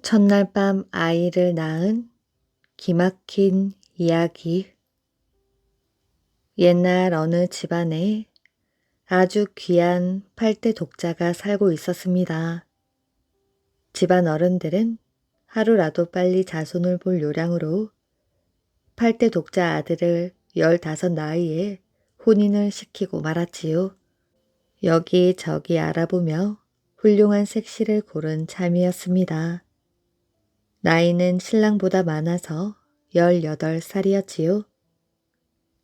첫날 밤 아이를 낳은 기막힌 이야기. 옛날 어느 집안에 아주 귀한 8대 독자가 살고 있었습니다. 집안 어른들은 하루라도 빨리 자손을 볼 요량으로 8대 독자 아들을 15 나이에 혼인을 시키고 말았지요. 여기저기 알아보며 훌륭한 색시를 고른 참이었습니다. 나이는 신랑보다 많아서 18살이었지요.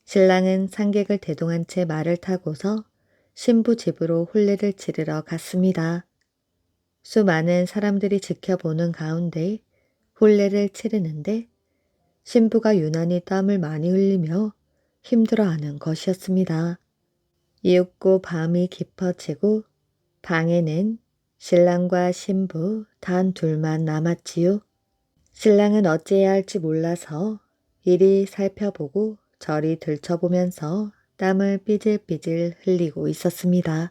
신랑은 상객을 대동한 채 말을 타고서 신부 집으로 혼례를 치르러 갔습니다. 수많은 사람들이 지켜보는 가운데 혼례를 치르는데 신부가 유난히 땀을 많이 흘리며 힘들어하는 것이었습니다. 이윽고 밤이 깊어지고 방에는 신랑과 신부 단 둘만 남았지요. 신랑은 어찌해야 할지 몰라서 이리 살펴보고 저리 들춰보면서 땀을 삐질삐질 흘리고 있었습니다.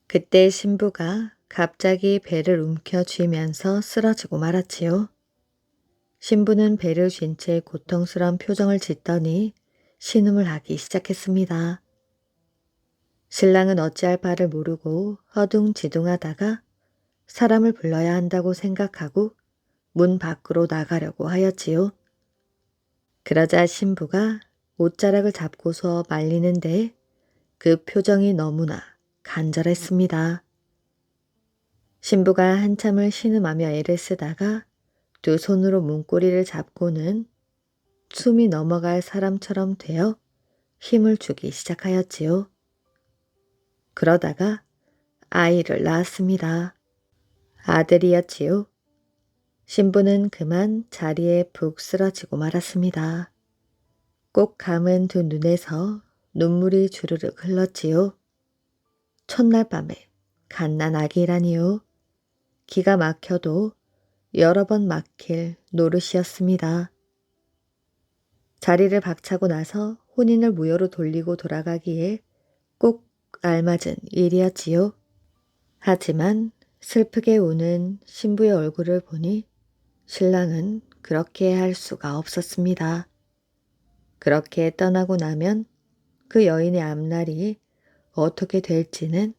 그때 신부가 갑자기 배를 움켜쥐면서 쓰러지고 말았지요. 신부는 배를 쥔 채 고통스러운 표정을 짓더니 신음을 하기 시작했습니다. 신랑은 어찌할 바를 모르고 허둥지둥하다가 사람을 불러야 한다고 생각하고 문 밖으로 나가려고 하였지요. 그러자 신부가 옷자락을 잡고서 말리는데 그 표정이 너무나 간절했습니다. 신부가 한참을 신음하며 애를 쓰다가 두 손으로 문고리를 잡고는 숨이 넘어갈 사람처럼 되어 힘을 주기 시작하였지요. 그러다가 아이를 낳았습니다. 아들이었지요. 신부는 그만 자리에 푹 쓰러지고 말았습니다. 꼭 감은 두 눈에서 눈물이 주르륵 흘렀지요. 첫날 밤에 갓난 아기라니요. 기가 막혀도 여러 번 막힐 노릇이었습니다. 자리를 박차고 나서 혼인을 무효로 돌리고 돌아가기에 꼭 알맞은 일이었지요. 하지만 슬프게 우는 신부의 얼굴을 보니 신랑은 그렇게 할 수가 없었습니다. 그렇게 떠나고 나면 그 여인의 앞날이 어떻게 될지는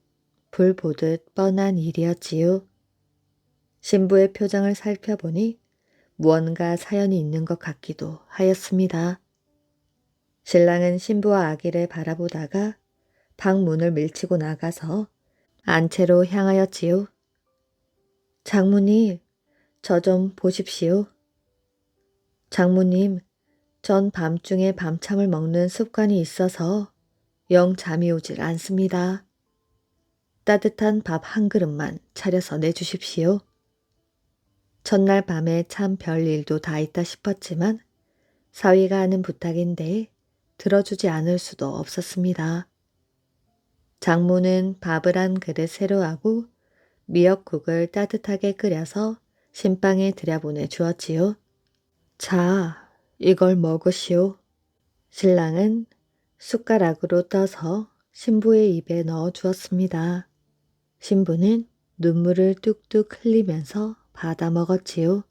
불 보듯 뻔한 일이었지요. 신부의 표정을 살펴보니 무언가 사연이 있는 것 같기도 하였습니다. 신랑은 신부와 아기를 바라보다가 방문을 밀치고 나가서 안채로 향하였지요. 장모님, 저 좀 보십시오. 장모님, 전 밤중에 밤참을 먹는 습관이 있어서 영 잠이 오질 않습니다. 따뜻한 밥 한 그릇만 차려서 내주십시오. 첫날 밤에 참 별일도 다 있다 싶었지만 사위가 하는 부탁인데 들어주지 않을 수도 없었습니다. 장모는 밥을 한 그릇 새로 하고 미역국을 따뜻하게 끓여서 신방에 들여보내 주었지요. 자, 이걸 먹으시오. 신랑은 숟가락으로 떠서 신부의 입에 넣어 주었습니다. 신부는 눈물을 뚝뚝 흘리면서 받아 먹었지요.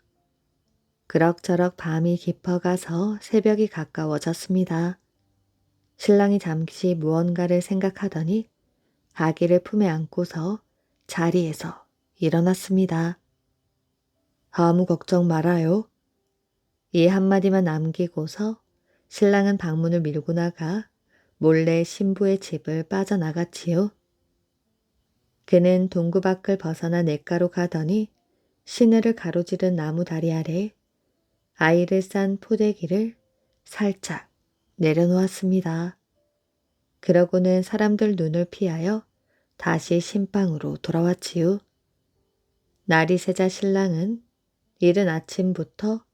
그럭저럭 밤이 깊어가서 새벽이 가까워졌습니다. 신랑이 잠시 무언가를 생각하더니 아기를 품에 안고서 자리에서 일어났습니다. 아무 걱정 말아요. 이 한마디만 남기고서 신랑은 방문을 밀고 나가 몰래 신부의 집을 빠져나갔지요. 그는 동구 밖을 벗어나 냇가로 가더니 시내를 가로지른 나무 다리 아래 아이를 싼 포대기를 살짝 내려놓았습니다. 그러고는 사람들 눈을 피하여 다시 신방으로 돌아왔지요. 날이 새자 신랑은 이른 아침부터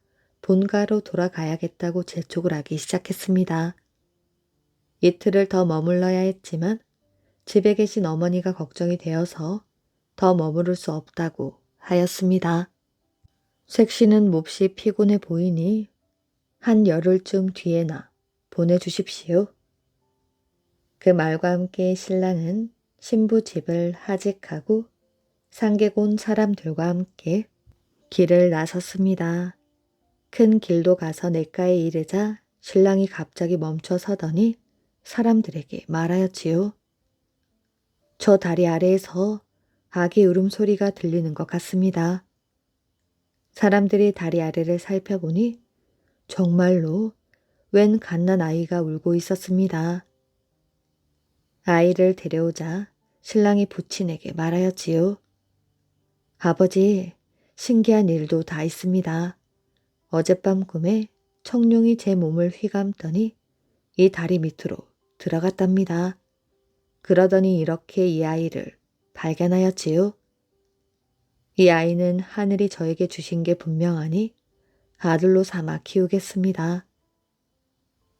본가로 돌아가야겠다고 재촉을 하기 시작했습니다. 이틀을 더 머물러야 했지만 집에 계신 어머니가 걱정이 되어서 더 머무를 수 없다고 하였습니다. 색시는 몹시 피곤해 보이니 한 열흘쯤 뒤에나 보내주십시오. 그 말과 함께 신랑은 신부 집을 하직하고 상객 온 사람들과 함께 길을 나섰습니다. 큰 길로 가서 냇가에 이르자 신랑이 갑자기 멈춰 서더니 사람들에게 말하였지요. 저 다리 아래에서 아기 울음소리가 들리는 것 같습니다. 사람들이 다리 아래를 살펴보니 정말로 웬 갓난 아이가 울고 있었습니다. 아이를 데려오자 신랑이 부친에게 말하였지요. 아버지, 신기한 일도 다 있습니다. 어젯밤 꿈에 청룡이 제 몸을 휘감더니 이 다리 밑으로 들어갔답니다. 그러더니 이렇게 이 아이를 발견하였지요. 이 아이는 하늘이 저에게 주신 게 분명하니 아들로 삼아 키우겠습니다.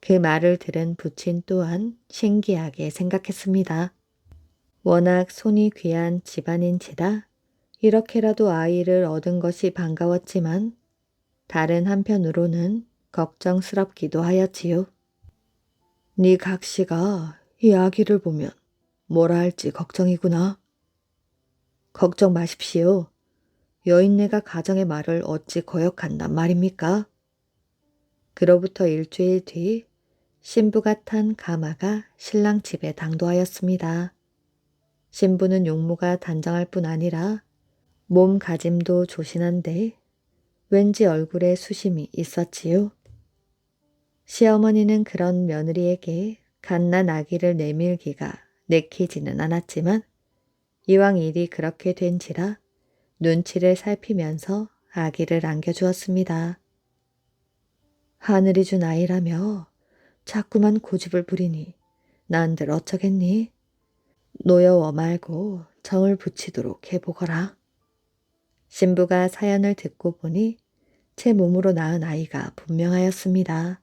그 말을 들은 부친 또한 신기하게 생각했습니다. 워낙 손이 귀한 집안인지라 이렇게라도 아이를 얻은 것이 반가웠지만 다른 한편으로는 걱정스럽기도 하였지요. 네 각시가 이 아기를 보면 뭐라 할지 걱정이구나. 걱정 마십시오. 여인네가 가정의 말을 어찌 거역한단 말입니까? 그로부터 일주일 뒤 신부가 탄 가마가 신랑 집에 당도하였습니다. 신부는 용모가 단정할 뿐 아니라 몸가짐도 조신한데 왠지 얼굴에 수심이 있었지요. 시어머니는 그런 며느리에게 갓난 아기를 내밀기가 내키지는 않았지만 이왕 일이 그렇게 된지라 눈치를 살피면서 아기를 안겨주었습니다. 하늘이 준 아이라며 자꾸만 고집을 부리니 난들 어쩌겠니? 노여워 말고 정을 붙이도록 해보거라. 신부가 사연을 듣고 보니 제 몸으로 낳은 아이가 분명하였습니다.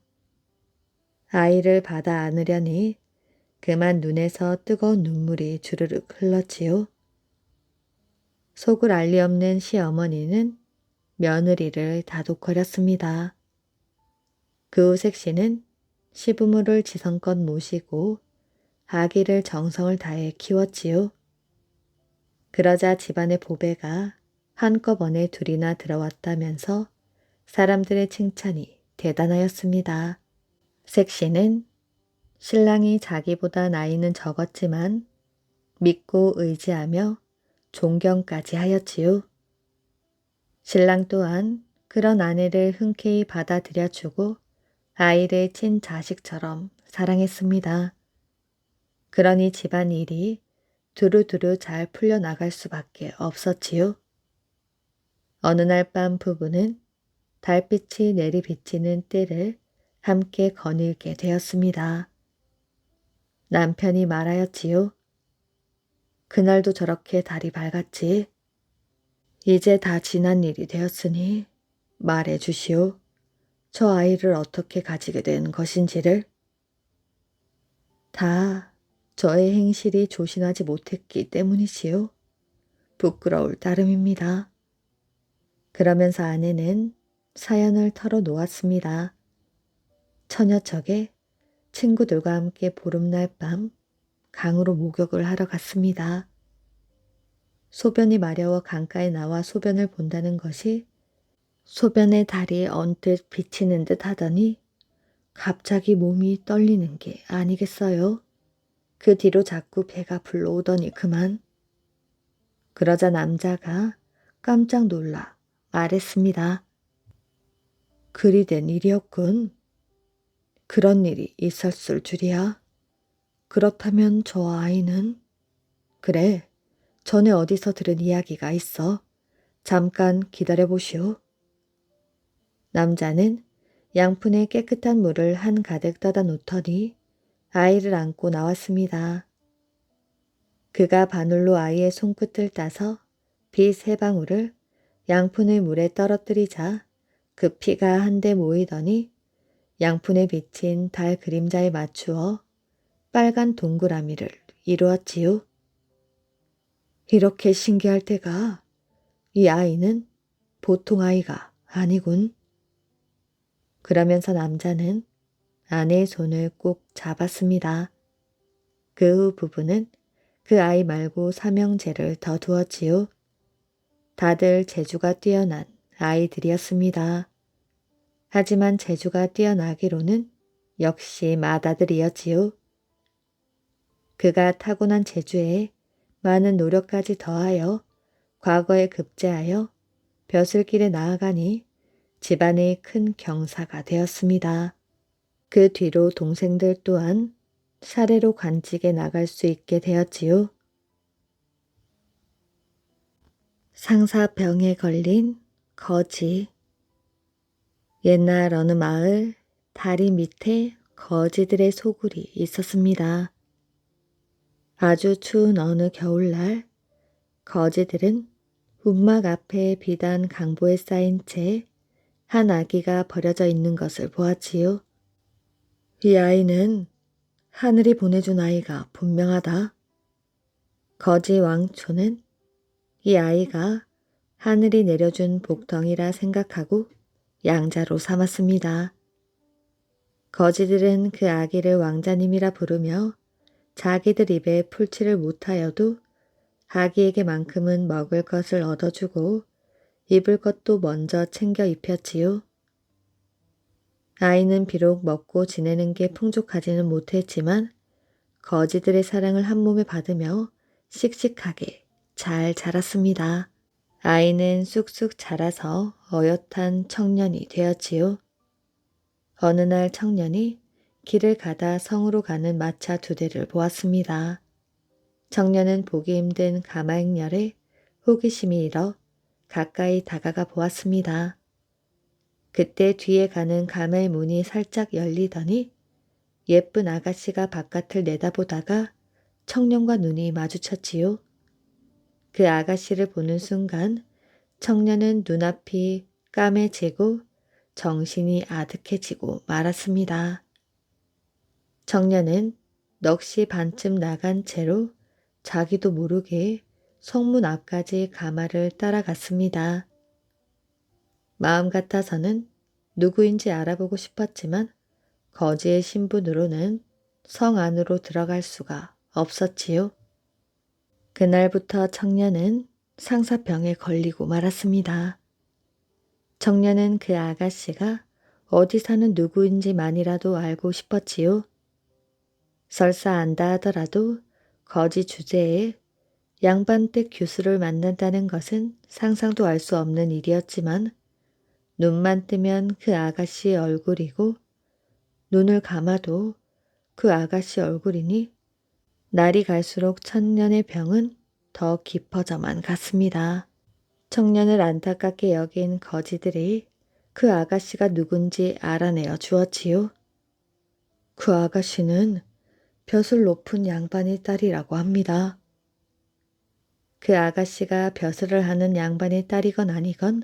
아이를 받아 안으려니 그만 눈에서 뜨거운 눈물이 주르륵 흘렀지요. 속을 알리 없는 시어머니는 며느리를 다독거렸습니다. 그 후 색시는 시부모를 지성껏 모시고 아기를 정성을 다해 키웠지요. 그러자 집안의 보배가 한꺼번에 둘이나 들어왔다면서 사람들의 칭찬이 대단하였습니다. 색시는 신랑이 자기보다 나이는 적었지만 믿고 의지하며 존경까지 하였지요. 신랑 또한 그런 아내를 흔쾌히 받아들여주고 아이를 친자식처럼 사랑했습니다. 그러니 집안 일이 두루두루 잘 풀려나갈 수밖에 없었지요. 어느 날 밤 부부는 달빛이 내리비치는 뜰을 함께 거닐게 되었습니다. 남편이 말하였지요. 그날도 저렇게 달이 밝았지. 이제 다 지난 일이 되었으니 말해 주시오. 저 아이를 어떻게 가지게 된 것인지를. 다 저의 행실이 조신하지 못했기 때문이지요. 부끄러울 따름입니다. 그러면서 아내는 사연을 털어놓았습니다. 처녀척에 친구들과 함께 보름날 밤 강으로 목욕을 하러 갔습니다. 소변이 마려워 강가에 나와 소변을 본다는 것이 소변의 달이 언뜻 비치는 듯 하더니 갑자기 몸이 떨리는 게 아니겠어요? 그 뒤로 자꾸 배가 불러오더니 그만. 그러자 남자가 깜짝 놀라 말했습니다. 그리 된 일이었군. 그런 일이 있었을 줄이야. 그렇다면 저 아이는? 그래, 전에 어디서 들은 이야기가 있어. 잠깐 기다려보시오. 남자는 양푼에 깨끗한 물을 한가득 떠다 놓더니 아이를 안고 나왔습니다. 그가 바늘로 아이의 손끝을 따서 피 3방울을 양푼의 물에 떨어뜨리자 그 피가 한데 모이더니 양푼에 비친 달 그림자에 맞추어 빨간 동그라미를 이루었지요. 이렇게 신기할 때가 이 아이는 보통 아이가 아니군. 그러면서 남자는 아내의 손을 꼭 잡았습니다. 그 후 부부는 그 아이 말고 삼형제를 더 두었지요. 다들 재주가 뛰어난 아이들이었습니다. 하지만 재주가 뛰어나기로는 역시 맏아들이었지요. 그가 타고난 재주에 많은 노력까지 더하여 과거에 급제하여 벼슬길에 나아가니 집안의 큰 경사가 되었습니다. 그 뒤로 동생들 또한 사례로 관직에 나갈 수 있게 되었지요. 상사병에 걸린 거지. 옛날 어느 마을 다리 밑에 거지들의 소굴이 있었습니다. 아주 추운 어느 겨울날 거지들은 움막 앞에 비단 강보에 쌓인 채 한 아기가 버려져 있는 것을 보았지요. 이 아이는 하늘이 보내준 아이가 분명하다. 거지 왕초는 이 아이가 하늘이 내려준 복덩이라 생각하고 양자로 삼았습니다. 거지들은 그 아기를 왕자님이라 부르며 자기들 입에 풀칠을 못하여도 아기에게만큼은 먹을 것을 얻어주고 입을 것도 먼저 챙겨 입혔지요. 아이는 비록 먹고 지내는 게 풍족하지는 못했지만 거지들의 사랑을 한 몸에 받으며 씩씩하게 잘 자랐습니다. 아이는 쑥쑥 자라서 어엿한 청년이 되었지요. 어느 날 청년이 길을 가다 성으로 가는 마차 2대를 보았습니다. 청년은 보기 힘든 가마행렬에 호기심이 일어 가까이 다가가 보았습니다. 그때 뒤에 가는 가마의 문이 살짝 열리더니 예쁜 아가씨가 바깥을 내다보다가 청년과 눈이 마주쳤지요. 그 아가씨를 보는 순간 청년은 눈앞이 까매지고 정신이 아득해지고 말았습니다. 청년은 넋이 반쯤 나간 채로 자기도 모르게 성문 앞까지 가마를 따라갔습니다. 마음 같아서는 누구인지 알아보고 싶었지만 거지의 신분으로는 성 안으로 들어갈 수가 없었지요. 그날부터 청년은 상사병에 걸리고 말았습니다. 청년은 그 아가씨가 어디 사는 누구인지만이라도 알고 싶었지요. 설사 안다 하더라도 거지 주제에 양반댁 교수를 만난다는 것은 상상도 알 수 없는 일이었지만 눈만 뜨면 그 아가씨의 얼굴이고 눈을 감아도 그 아가씨 얼굴이니 날이 갈수록 청년의 병은 더 깊어져만 갔습니다. 청년을 안타깝게 여긴 거지들이 그 아가씨가 누군지 알아내어 주었지요. 그 아가씨는 벼슬 높은 양반의 딸이라고 합니다. 그 아가씨가 벼슬을 하는 양반의 딸이건 아니건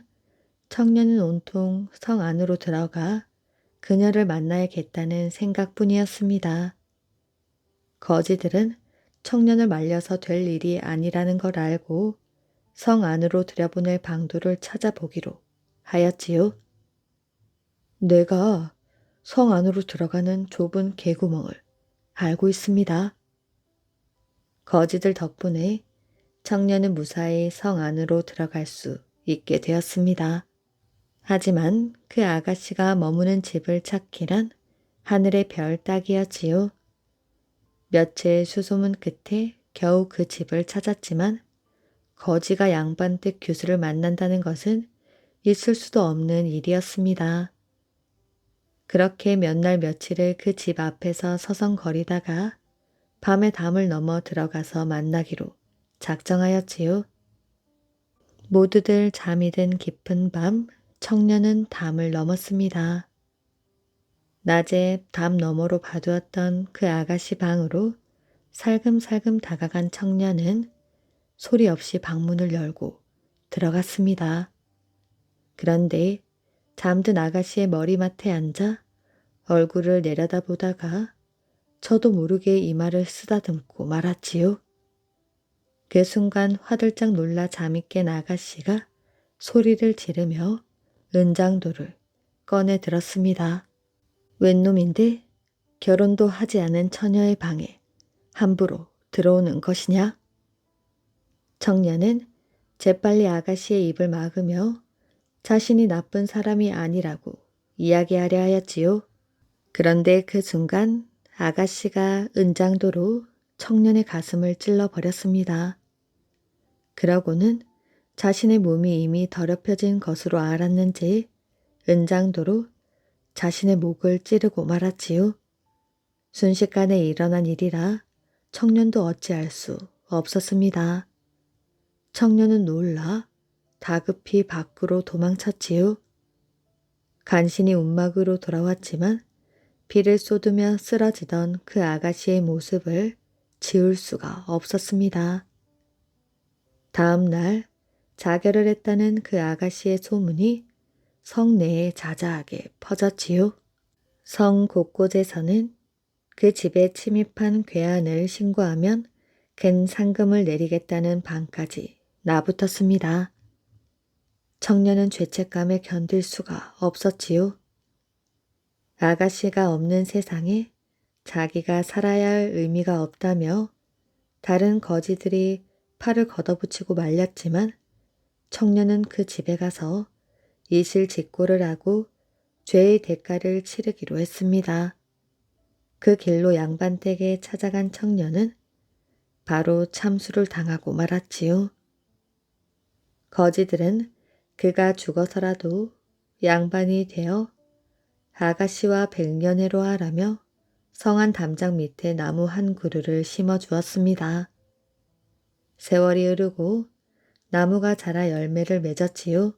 청년은 온통 성 안으로 들어가 그녀를 만나야겠다는 생각뿐이었습니다. 거지들은 청년을 말려서 될 일이 아니라는 걸 알고 성 안으로 들여보낼 방도를 찾아보기로 하였지요. 내가 성 안으로 들어가는 좁은 개구멍을 알고 있습니다. 거지들 덕분에 청년은 무사히 성 안으로 들어갈 수 있게 되었습니다. 하지만 그 아가씨가 머무는 집을 찾기란 하늘의 별 따기였지요. 며칠 수소문 끝에 겨우 그 집을 찾았지만 거지가 양반댁 교수를 만난다는 것은 있을 수도 없는 일이었습니다. 그렇게 몇 날 며칠을 그 집 앞에서 서성거리다가 밤에 담을 넘어 들어가서 만나기로 작정하였지요. 모두들 잠이 든 깊은 밤 청년은 담을 넘었습니다. 낮에 담 너머로 봐두었던 그 아가씨 방으로 살금살금 다가간 청년은 소리 없이 방문을 열고 들어갔습니다. 그런데 잠든 아가씨의 머리맡에 앉아 얼굴을 내려다보다가 저도 모르게 이마를 쓰다듬고 말았지요. 그 순간 화들짝 놀라 잠이 깬 아가씨가 소리를 지르며 은장도를 꺼내 들었습니다. 웬 놈인데 결혼도 하지 않은 처녀의 방에 함부로 들어오는 것이냐? 청년은 재빨리 아가씨의 입을 막으며 자신이 나쁜 사람이 아니라고 이야기하려 하였지요. 그런데 그 순간 아가씨가 은장도로 청년의 가슴을 찔러버렸습니다. 그러고는 자신의 몸이 이미 더럽혀진 것으로 알았는지 은장도로 자신의 목을 찌르고 말았지요. 순식간에 일어난 일이라 청년도 어찌할 수 없었습니다. 청년은 놀라 다급히 밖으로 도망쳤지요. 간신히 움막으로 돌아왔지만 비를 쏟으며 쓰러지던 그 아가씨의 모습을 지울 수가 없었습니다. 다음 날 자결을 했다는 그 아가씨의 소문이 성 내에 자자하게 퍼졌지요. 성 곳곳에서는 그 집에 침입한 괴한을 신고하면 큰 상금을 내리겠다는 방까지 나붙었습니다. 청년은 죄책감에 견딜 수가 없었지요. 아가씨가 없는 세상에 자기가 살아야 할 의미가 없다며 다른 거지들이 팔을 걷어붙이고 말렸지만 청년은 그 집에 가서 이실직고를 하고 죄의 대가를 치르기로 했습니다. 그 길로 양반댁에 찾아간 청년은 바로 참수를 당하고 말았지요. 거지들은 그가 죽어서라도 양반이 되어 아가씨와 백년해로 하라며 성한 담장 밑에 나무 한 그루를 심어 주었습니다. 세월이 흐르고 나무가 자라 열매를 맺었지요.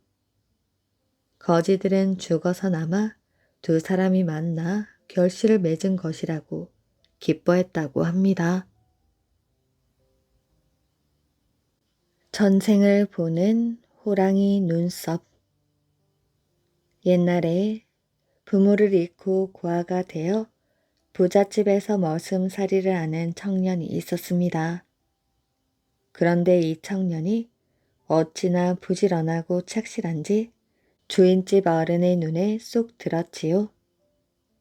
거지들은 죽어서 남아 두 사람이 만나 결실을 맺은 것이라고 기뻐했다고 합니다. 전생을 보는 호랑이 눈썹. 옛날에 부모를 잃고 고아가 되어 부잣집에서 머슴살이를 하는 청년이 있었습니다. 그런데 이 청년이 어찌나 부지런하고 착실한지 주인집 어른의 눈에 쏙 들었지요.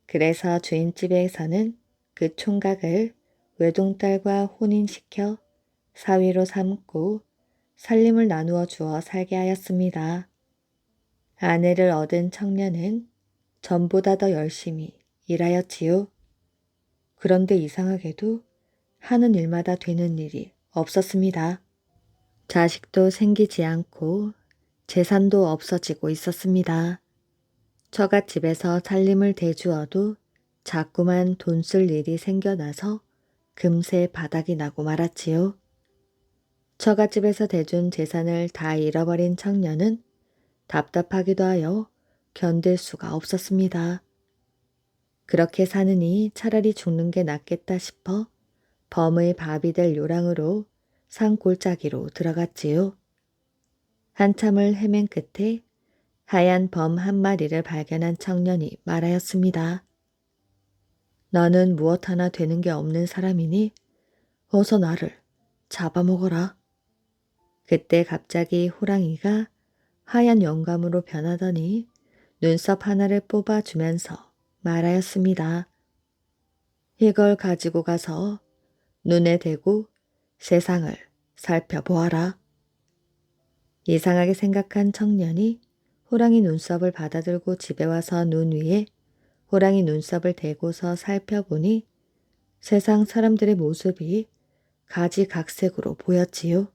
그래서 주인집에서는 그 총각을 외동딸과 혼인시켜 사위로 삼고 살림을 나누어 주어 살게 하였습니다. 아내를 얻은 청년은 전보다 더 열심히 일하였지요. 그런데 이상하게도 하는 일마다 되는 일이 없었습니다. 자식도 생기지 않고 재산도 없어지고 있었습니다. 처갓집에서 살림을 대주어도 자꾸만 돈 쓸 일이 생겨나서 금세 바닥이 나고 말았지요. 처갓집에서 대준 재산을 다 잃어버린 청년은 답답하기도 하여 견딜 수가 없었습니다. 그렇게 사느니 차라리 죽는 게 낫겠다 싶어 범의 밥이 될 요랑으로 산골짜기로 들어갔지요. 한참을 헤맨 끝에 하얀 범 한 마리를 발견한 청년이 말하였습니다. 나는 무엇 하나 되는 게 없는 사람이니 어서 나를 잡아먹어라. 그때 갑자기 호랑이가 하얀 영감으로 변하더니 눈썹 하나를 뽑아주면서 말하였습니다. 이걸 가지고 가서 눈에 대고 세상을 살펴보아라. 이상하게 생각한 청년이 호랑이 눈썹을 받아들고 집에 와서 눈 위에 호랑이 눈썹을 대고서 살펴보니 세상 사람들의 모습이 가지각색으로 보였지요.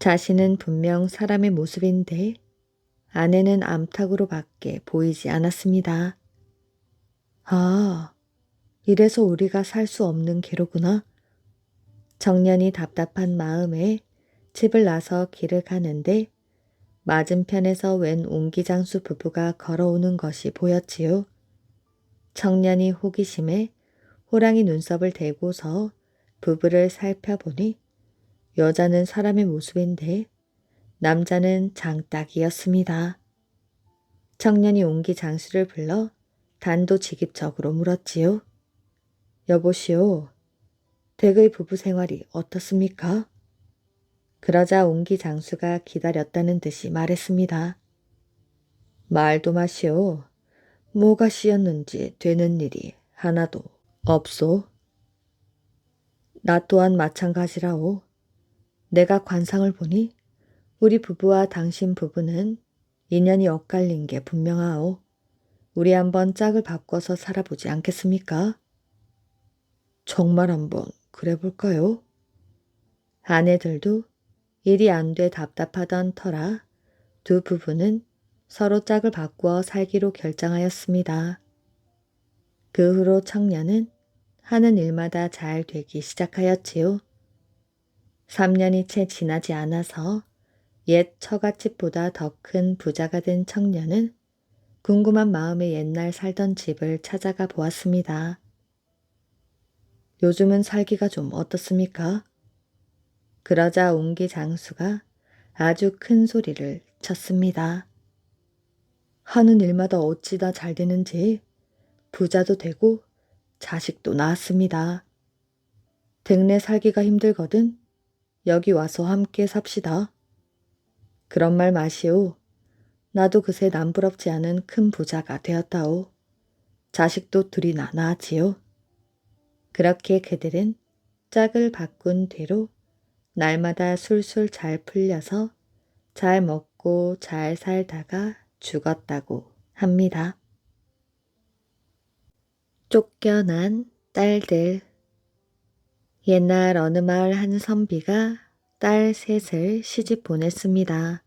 자신은 분명 사람의 모습인데 아내는 암탉으로밖에 보이지 않았습니다. 아, 이래서 우리가 살 수 없는 게로구나. 청년이 답답한 마음에 집을 나서 길을 가는데 맞은편에서 웬 옹기장수 부부가 걸어오는 것이 보였지요. 청년이 호기심에 호랑이 눈썹을 대고서 부부를 살펴보니 여자는 사람의 모습인데 남자는 장닭이었습니다. 청년이 옹기장수를 불러 단도직입적으로 물었지요. 여보시오, 댁의 부부 생활이 어떻습니까? 그러자 옹기장수가 기다렸다는 듯이 말했습니다. 말도 마시오. 뭐가 씌었는지 되는 일이 하나도 없소. 나 또한 마찬가지라오. 내가 관상을 보니 우리 부부와 당신 부부는 인연이 엇갈린 게 분명하오. 우리 한번 짝을 바꿔서 살아보지 않겠습니까? 정말 한번 그래 볼까요? 아내들도 일이 안 돼 답답하던 터라 두 부부는 서로 짝을 바꾸어 살기로 결정하였습니다. 그 후로 청년은 하는 일마다 잘 되기 시작하였지요. 3년이 채 지나지 않아서 옛 처갓집보다 더 큰 부자가 된 청년은 궁금한 마음에 옛날 살던 집을 찾아가 보았습니다. 요즘은 살기가 좀 어떻습니까? 그러자 옹기 장수가 아주 큰 소리를 쳤습니다. 하는 일마다 어찌다 잘 되는지 부자도 되고 자식도 낳았습니다. 댁내 살기가 힘들거든 여기 와서 함께 삽시다. 그런 말 마시오. 나도 그새 남부럽지 않은 큰 부자가 되었다오. 자식도 둘이나 낳았지요. 그렇게 그들은 짝을 바꾼 뒤로 날마다 술술 잘 풀려서 잘 먹고 잘 살다가 죽었다고 합니다. 쫓겨난 딸들. 옛날 어느 마을 한 선비가 딸 셋을 시집 보냈습니다.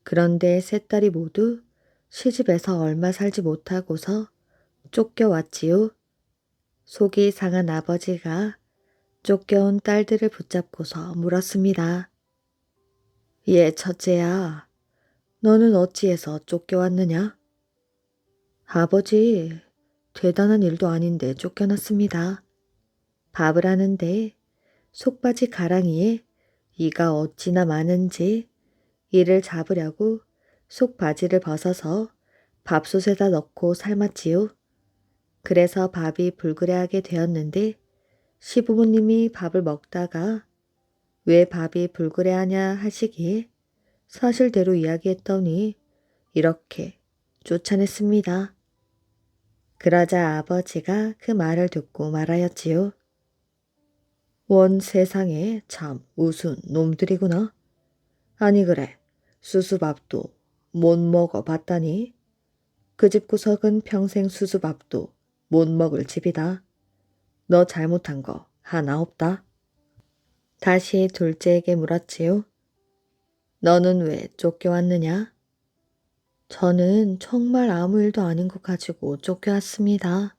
그런데 세 딸이 모두 시집에서 얼마 살지 못하고서 쫓겨왔지요. 속이 상한 아버지가 쫓겨온 딸들을 붙잡고서 물었습니다. 예, 첫째야, 너는 어찌해서 쫓겨왔느냐? 아버지, 대단한 일도 아닌데 쫓겨났습니다. 밥을 하는데 속바지 가랑이에 이가 어찌나 많은지 이를 잡으려고 속바지를 벗어서 밥솥에다 넣고 삶았지요. 그래서 밥이 불그레하게 되었는데 시부모님이 밥을 먹다가 왜 밥이 불그레하냐 하시기에 사실대로 이야기했더니 이렇게 쫓아냈습니다. 그러자 아버지가 그 말을 듣고 말하였지요. 원 세상에 참 우스운 놈들이구나. 아니 그래, 수수밥도 못 먹어봤다니. 그 집 구석은 평생 수수밥도 못 먹을 집이다. 너 잘못한 거 하나 없다. 다시 둘째에게 물었지요. 너는 왜 쫓겨왔느냐? 저는 정말 아무 일도 아닌 것 가지고 쫓겨왔습니다.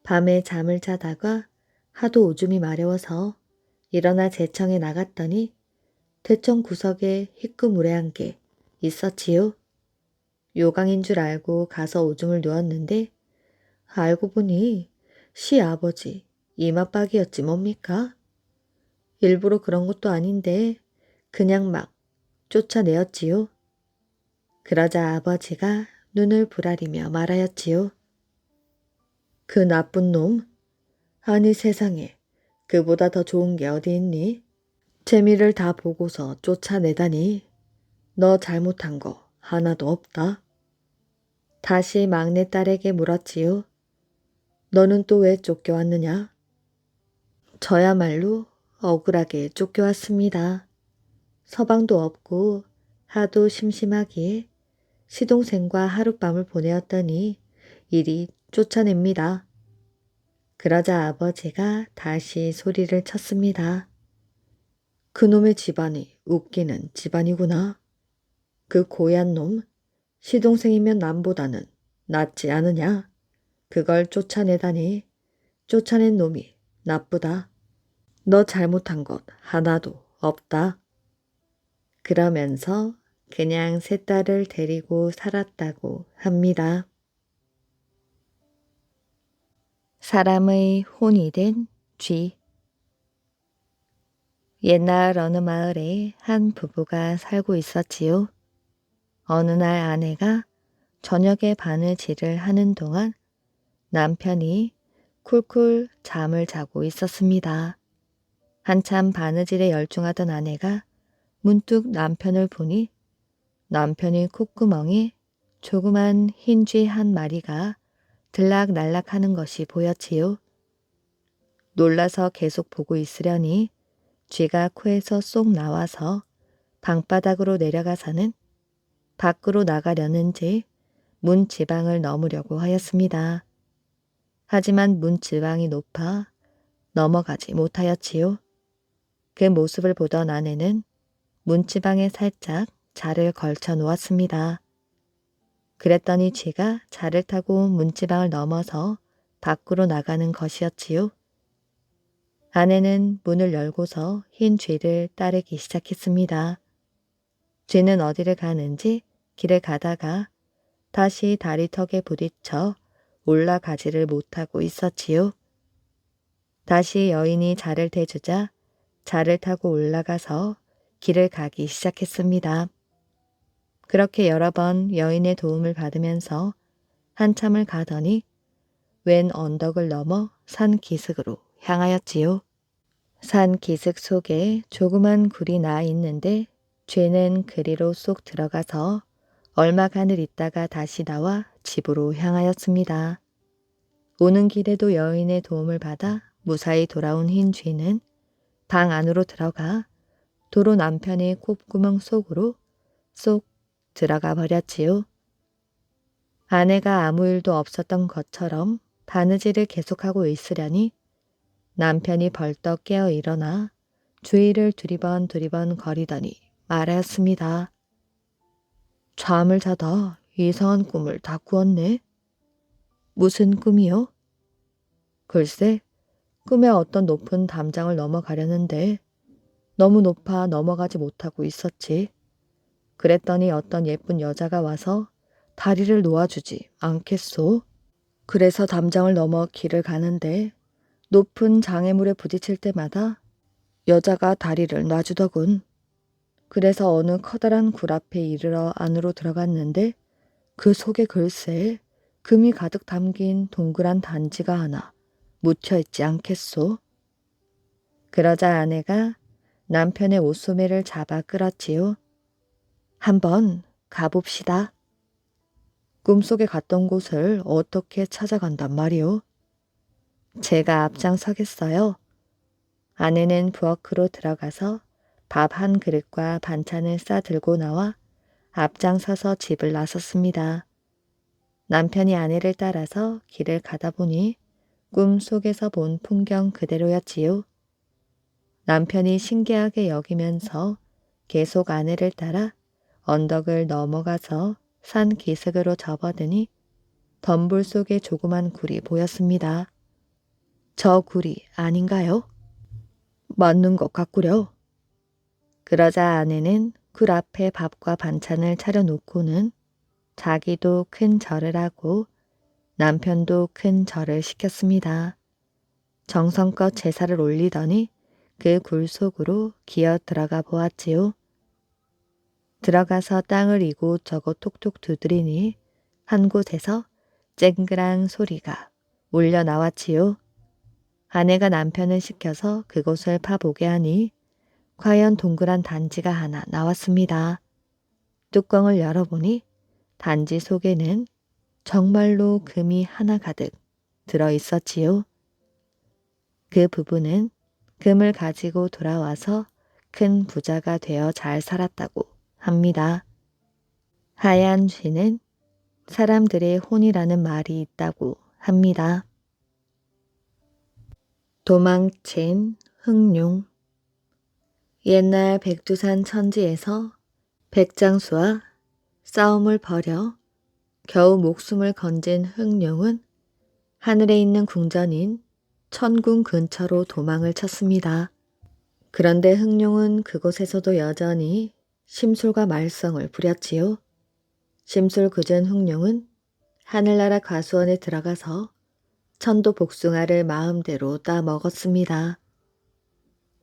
밤에 잠을 자다가 하도 오줌이 마려워서 일어나 제청에 나갔더니 대청 구석에 희끄무레한 게 있었지요. 요강인 줄 알고 가서 오줌을 누웠는데 알고 보니 시아버지 이마박이었지 뭡니까? 일부러 그런 것도 아닌데 그냥 막 쫓아내었지요. 그러자 아버지가 눈을 부라리며 말하였지요. 그 나쁜 놈? 아니 세상에 그보다 더 좋은 게 어디 있니? 재미를 다 보고서 쫓아내다니 너 잘못한 거 하나도 없다. 다시 막내딸에게 물었지요. 너는 또 왜 쫓겨왔느냐? 저야말로 억울하게 쫓겨왔습니다. 서방도 없고 하도 심심하기에 시동생과 하룻밤을 보내었더니 이리 쫓아냅니다. 그러자 아버지가 다시 소리를 쳤습니다. 그놈의 집안이 웃기는 집안이구나. 그 고얀 놈, 시동생이면 남보다는 낫지 않으냐? 그걸 쫓아내다니 쫓아낸 놈이 나쁘다. 너 잘못한 것 하나도 없다. 그러면서 그냥 세 딸을 데리고 살았다고 합니다. 사람의 혼이 된 쥐. 옛날 어느 마을에 한 부부가 살고 있었지요. 어느 날 아내가 저녁에 바느질을 하는 동안 남편이 쿨쿨 잠을 자고 있었습니다. 한참 바느질에 열중하던 아내가 문득 남편을 보니 남편의 콧구멍에 조그만 흰 쥐 한 마리가 들락날락 하는 것이 보였지요. 놀라서 계속 보고 있으려니 쥐가 코에서 쏙 나와서 방바닥으로 내려가서는 밖으로 나가려는지 문 지방을 넘으려고 하였습니다. 하지만 문 지방이 높아 넘어가지 못하였지요. 그 모습을 보던 아내는 문지방에 살짝 자를 걸쳐 놓았습니다. 그랬더니 쥐가 자를 타고 문지방을 넘어서 밖으로 나가는 것이었지요. 아내는 문을 열고서 흰 쥐를 따르기 시작했습니다. 쥐는 어디를 가는지 길을 가다가 다시 다리턱에 부딪혀 올라가지를 못하고 있었지요. 다시 여인이 자를 대주자 자를 타고 올라가서 길을 가기 시작했습니다. 그렇게 여러 번 여인의 도움을 받으면서 한참을 가더니 웬 언덕을 넘어 산 기슭으로 향하였지요. 산 기슭 속에 조그만 굴이 나 있는데 쥐는 그리로 쏙 들어가서 얼마간을 있다가 다시 나와 집으로 향하였습니다. 오는 길에도 여인의 도움을 받아 무사히 돌아온 흰 쥐는 방 안으로 들어가 도로 남편의 콧구멍 속으로 쏙 들어가 버렸지요. 아내가 아무 일도 없었던 것처럼 바느질을 계속하고 있으려니 남편이 벌떡 깨어 일어나 주위를 두리번 거리더니 말하였습니다. 잠을 자다 이상한 꿈을 다 꾸었네. 무슨 꿈이요? 글쎄, 꿈에 어떤 높은 담장을 넘어가려는데 너무 높아 넘어가지 못하고 있었지. 그랬더니 어떤 예쁜 여자가 와서 다리를 놓아주지 않겠소? 그래서 담장을 넘어 길을 가는데 높은 장애물에 부딪힐 때마다 여자가 다리를 놔주더군. 그래서 어느 커다란 굴 앞에 이르러 안으로 들어갔는데 그 속에 글쎄 금이 가득 담긴 동그란 단지가 하나 묻혀있지 않겠소? 그러자 아내가 남편의 옷소매를 잡아 끌었지요. 한번 가봅시다. 꿈속에 갔던 곳을 어떻게 찾아간단 말이오? 제가 앞장서겠어요. 아내는 부엌으로 들어가서 밥 한 그릇과 반찬을 싸 들고 나와 앞장서서 집을 나섰습니다. 남편이 아내를 따라서 길을 가다 보니 꿈속에서 본 풍경 그대로였지요. 남편이 신기하게 여기면서 계속 아내를 따라 언덕을 넘어가서 산 기슭으로 접어드니 덤불 속에 조그만 굴이 보였습니다. 저 굴이 아닌가요? 맞는 것 같구려. 그러자 아내는 굴 앞에 밥과 반찬을 차려놓고는 자기도 큰 절을 하고 남편도 큰 절을 시켰습니다. 정성껏 제사를 올리더니 그 굴 속으로 기어 들어가 보았지요. 들어가서 땅을 이곳저곳 톡톡 두드리니 한 곳에서 쨍그랑 소리가 울려 나왔지요. 아내가 남편을 시켜서 그곳을 파보게 하니 과연 동그란 단지가 하나 나왔습니다. 뚜껑을 열어보니 단지 속에는 정말로 금이 하나 가득 들어있었지요. 그 부부는 금을 가지고 돌아와서 큰 부자가 되어 잘 살았다고 합니다. 하얀 쥐는 사람들의 혼이라는 말이 있다고 합니다. 도망친 흑룡. 옛날 백두산 천지에서 백장수와 싸움을 벌여 겨우 목숨을 건진 흑룡은 하늘에 있는 궁전인 천궁 근처로 도망을 쳤습니다. 그런데 흑룡은 그곳에서도 여전히 심술과 말썽을 부렸지요. 심술 굳은 흑룡은 하늘나라 과수원에 들어가서 천도 복숭아를 마음대로 따 먹었습니다.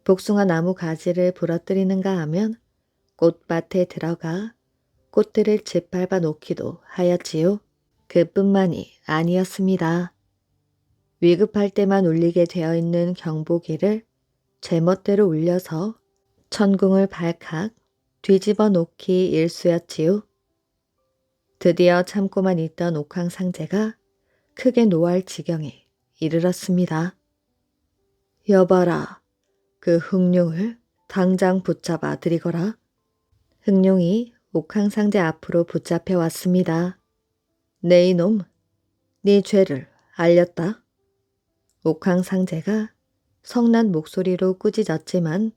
복숭아 나무 가지를 부러뜨리는가 하면 꽃밭에 들어가 꽃들을 짓밟아 놓기도 하였지요. 그뿐만이 아니었습니다. 위급할 때만 울리게 되어 있는 경보기를 제멋대로 울려서 천궁을 발칵 뒤집어 놓기 일쑤였지요. 드디어 참고만 있던 옥황상제가 크게 노할 지경에 이르렀습니다. 여봐라, 그 흑룡을 당장 붙잡아 들이거라. 흑룡이 옥황상제 앞으로 붙잡혀 왔습니다. 네 이놈, 네 죄를 알렸다. 옥황상제가 성난 목소리로 꾸짖었지만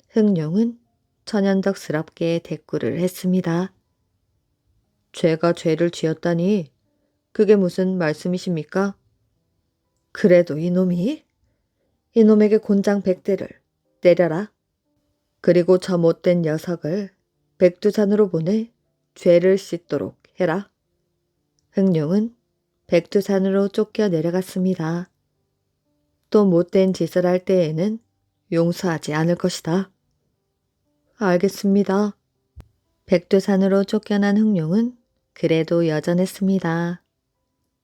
흥룡은 천연덕스럽게 대꾸를 했습니다. 죄가 죄를 지었다니 그게 무슨 말씀이십니까? 그래도 이놈에게 곤장 100대를 내려라. 그리고 저 못된 녀석을 백두산으로 보내 죄를 씻도록 해라. 흥룡은 백두산으로 쫓겨 내려갔습니다. 또 못된 짓을 할 때에는 용서하지 않을 것이다. 알겠습니다. 백두산으로 쫓겨난 흥룡은 그래도 여전했습니다.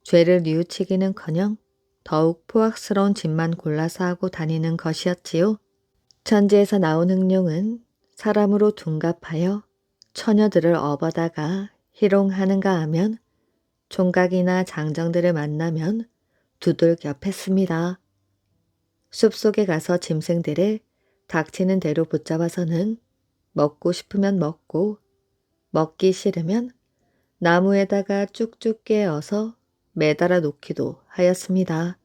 죄를 뉘우치기는커녕 더욱 포악스러운 짓만 골라서 하고 다니는 것이었지요. 천지에서 나온 흥룡은 사람으로 둔갑하여 처녀들을 업어다가 희롱하는가 하면 총각이나 장정들을 만나면 두들겨 팼습니다. 숲속에 가서 짐승들을 닥치는 대로 붙잡아서는 먹고 싶으면 먹고 먹기 싫으면 나무에다가 쭉쭉 깨어서 매달아 놓기도 하였습니다.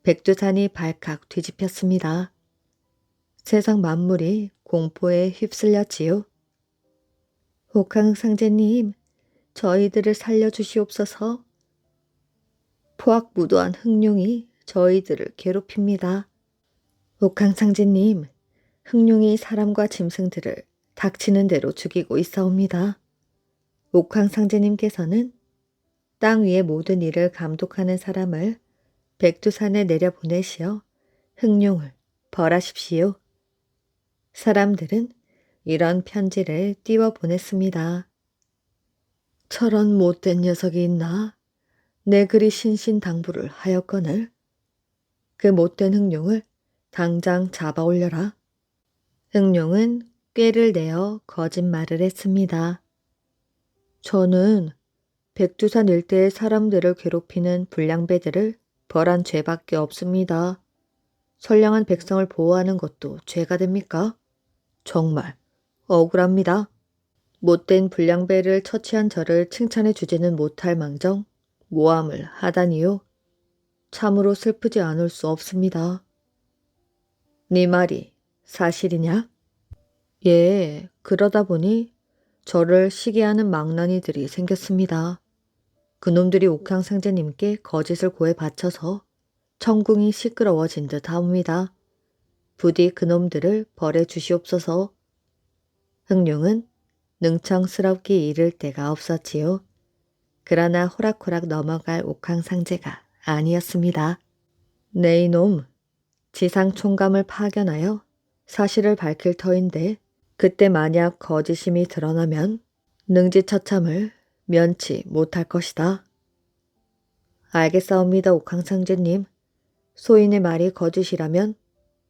백두산이 발칵 뒤집혔습니다. 세상 만물이 공포에 휩쓸렸지요. 옥황상제님, 저희들을 살려주시옵소서. 포악무도한 흥룡이 저희들을 괴롭힙니다. 옥황상제님, 흥룡이 사람과 짐승들을 닥치는 대로 죽이고 있사옵니다. 옥황상제님께서는 땅 위의 모든 일을 감독하는 사람을 백두산에 내려보내시어 흥룡을 벌하십시오. 사람들은 이런 편지를 띄워 보냈습니다. 저런 못된 녀석이 있나? 내 그리 신신당부를 하였거늘. 그 못된 흥룡을 당장 잡아 올려라. 흥룡은 꾀를 내어 거짓말을 했습니다. 저는 백두산 일대의 사람들을 괴롭히는 불량배들을 벌한 죄밖에 없습니다. 선량한 백성을 보호하는 것도 죄가 됩니까? 정말 억울합니다. 못된 불량배를 처치한 저를 칭찬해 주지는 못할 망정 모함을 하다니요. 참으로 슬프지 않을 수 없습니다. 네 말이 사실이냐? 예, 그러다 보니 저를 시기하는 망나니들이 생겼습니다. 그놈들이 옥황상제님께 거짓을 고해 바쳐서 천궁이 시끄러워진 듯 하옵니다. 부디 그놈들을 벌해 주시옵소서. 흥룡은 능청스럽게 이를 데가 없었지요. 그러나 호락호락 넘어갈 옥황상제가 아니었습니다. 네 이놈, 지상 총감을 파견하여 사실을 밝힐 터인데 그때 만약 거짓임이 드러나면 능지처참을 면치 못할 것이다. 알겠사옵니다, 옥황상제님. 소인의 말이 거짓이라면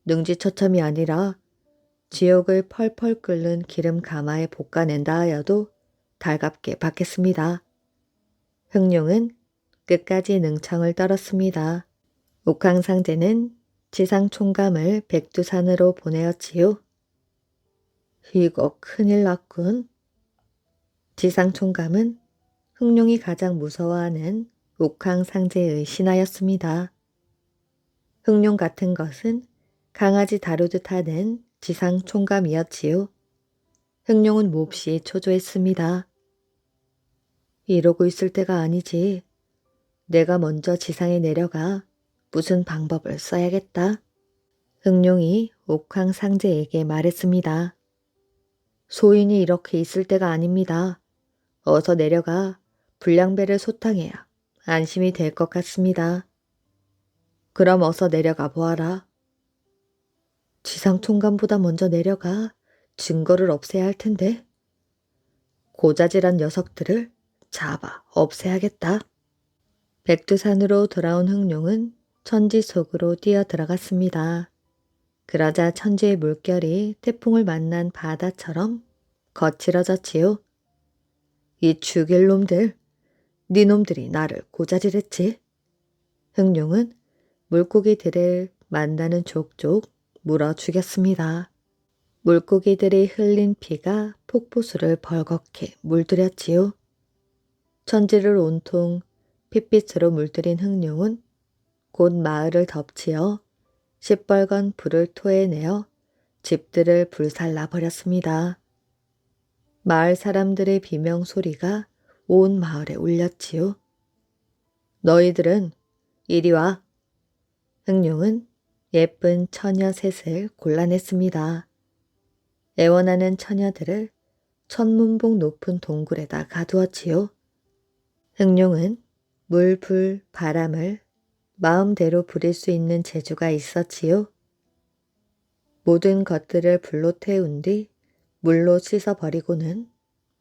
능지처참이 아니라 지옥을 펄펄 끓는 기름 가마에 볶아낸다 하여도 달갑게 받겠습니다. 흥룡은 끝까지 능청을 떨었습니다. 옥황상제는 지상총감을 백두산으로 보내었지요. 이거 큰일 났군. 지상총감은 흥룡이 가장 무서워하는 옥황상제의 신하였습니다. 흥룡 같은 것은 강아지 다루듯 하는 지상총감이었지요. 흥룡은 몹시 초조했습니다. 이러고 있을 때가 아니지. 내가 먼저 지상에 내려가 무슨 방법을 써야겠다. 흥룡이 옥황상제에게 말했습니다. 소인이 이렇게 있을 때가 아닙니다. 어서 내려가 불량배를 소탕해야 안심이 될 것 같습니다. 그럼 어서 내려가 보아라. 지상총감보다 먼저 내려가 증거를 없애야 할 텐데. 고자질한 녀석들을 잡아 없애야겠다. 백두산으로 돌아온 흥룡은 천지 속으로 뛰어 들어갔습니다. 그러자 천지의 물결이 태풍을 만난 바다처럼 거칠어졌지요. 이 죽일 놈들, 네 놈들이 나를 고자질했지. 흥룡은 물고기들을 만나는 족족 물어 죽였습니다. 물고기들이 흘린 피가 폭포수를 벌겋게 물들였지요. 천지를 온통 핏빛으로 물들인 흑룡은 곧 마을을 덮치어 시뻘건 불을 토해내어 집들을 불살라 버렸습니다. 마을 사람들의 비명 소리가 온 마을에 울렸지요. 너희들은 이리 와. 흑룡은 예쁜 처녀 셋을 골라냈습니다. 애원하는 처녀들을 천문봉 높은 동굴에다 가두었지요. 흑룡은 물, 불, 바람을 마음대로 부릴 수 있는 재주가 있었지요. 모든 것들을 불로 태운 뒤 물로 씻어버리고는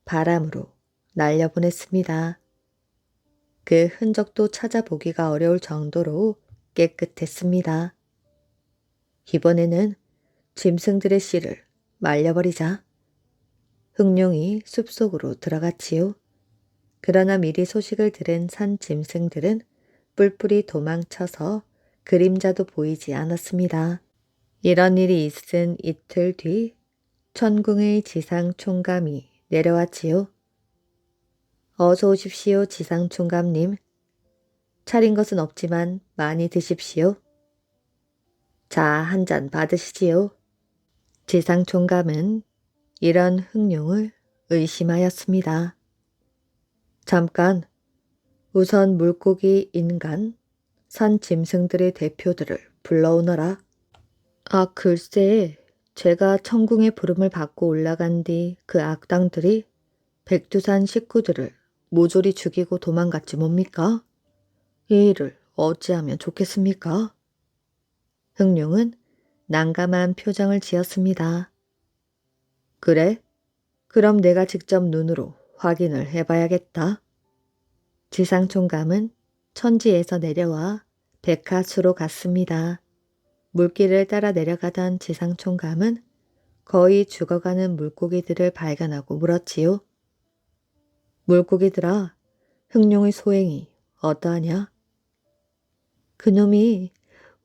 바람으로 날려보냈습니다. 그 흔적도 찾아보기가 어려울 정도로 깨끗했습니다. 이번에는 짐승들의 씨를 말려버리자. 흑룡이 숲속으로 들어갔지요. 그러나 미리 소식을 들은 산 짐승들은 뿔뿔이 도망쳐서 그림자도 보이지 않았습니다. 이런 일이 있은 이틀 뒤 천궁의 지상 총감이 내려왔지요. 어서 오십시오, 지상 총감님. 차린 것은 없지만 많이 드십시오. 자, 한 잔 받으시지요. 지상 총감은 이런 흑룡을 의심하였습니다. 잠깐, 우선 물고기, 인간, 산 짐승들의 대표들을 불러오너라. 아, 글쎄, 제가 천궁의 부름을 받고 올라간 뒤 그 악당들이 백두산 식구들을 모조리 죽이고 도망갔지 뭡니까? 이 일을 어찌하면 좋겠습니까? 흑룡은 난감한 표정을 지었습니다. 그래? 그럼 내가 직접 눈으로 확인을 해봐야겠다. 지상총감은 천지에서 내려와 백화수로 갔습니다. 물길을 따라 내려가던 지상총감은 거의 죽어가는 물고기들을 발견하고 물었지요. 물고기들아, 흑룡의 소행이 어떠하냐? 그놈이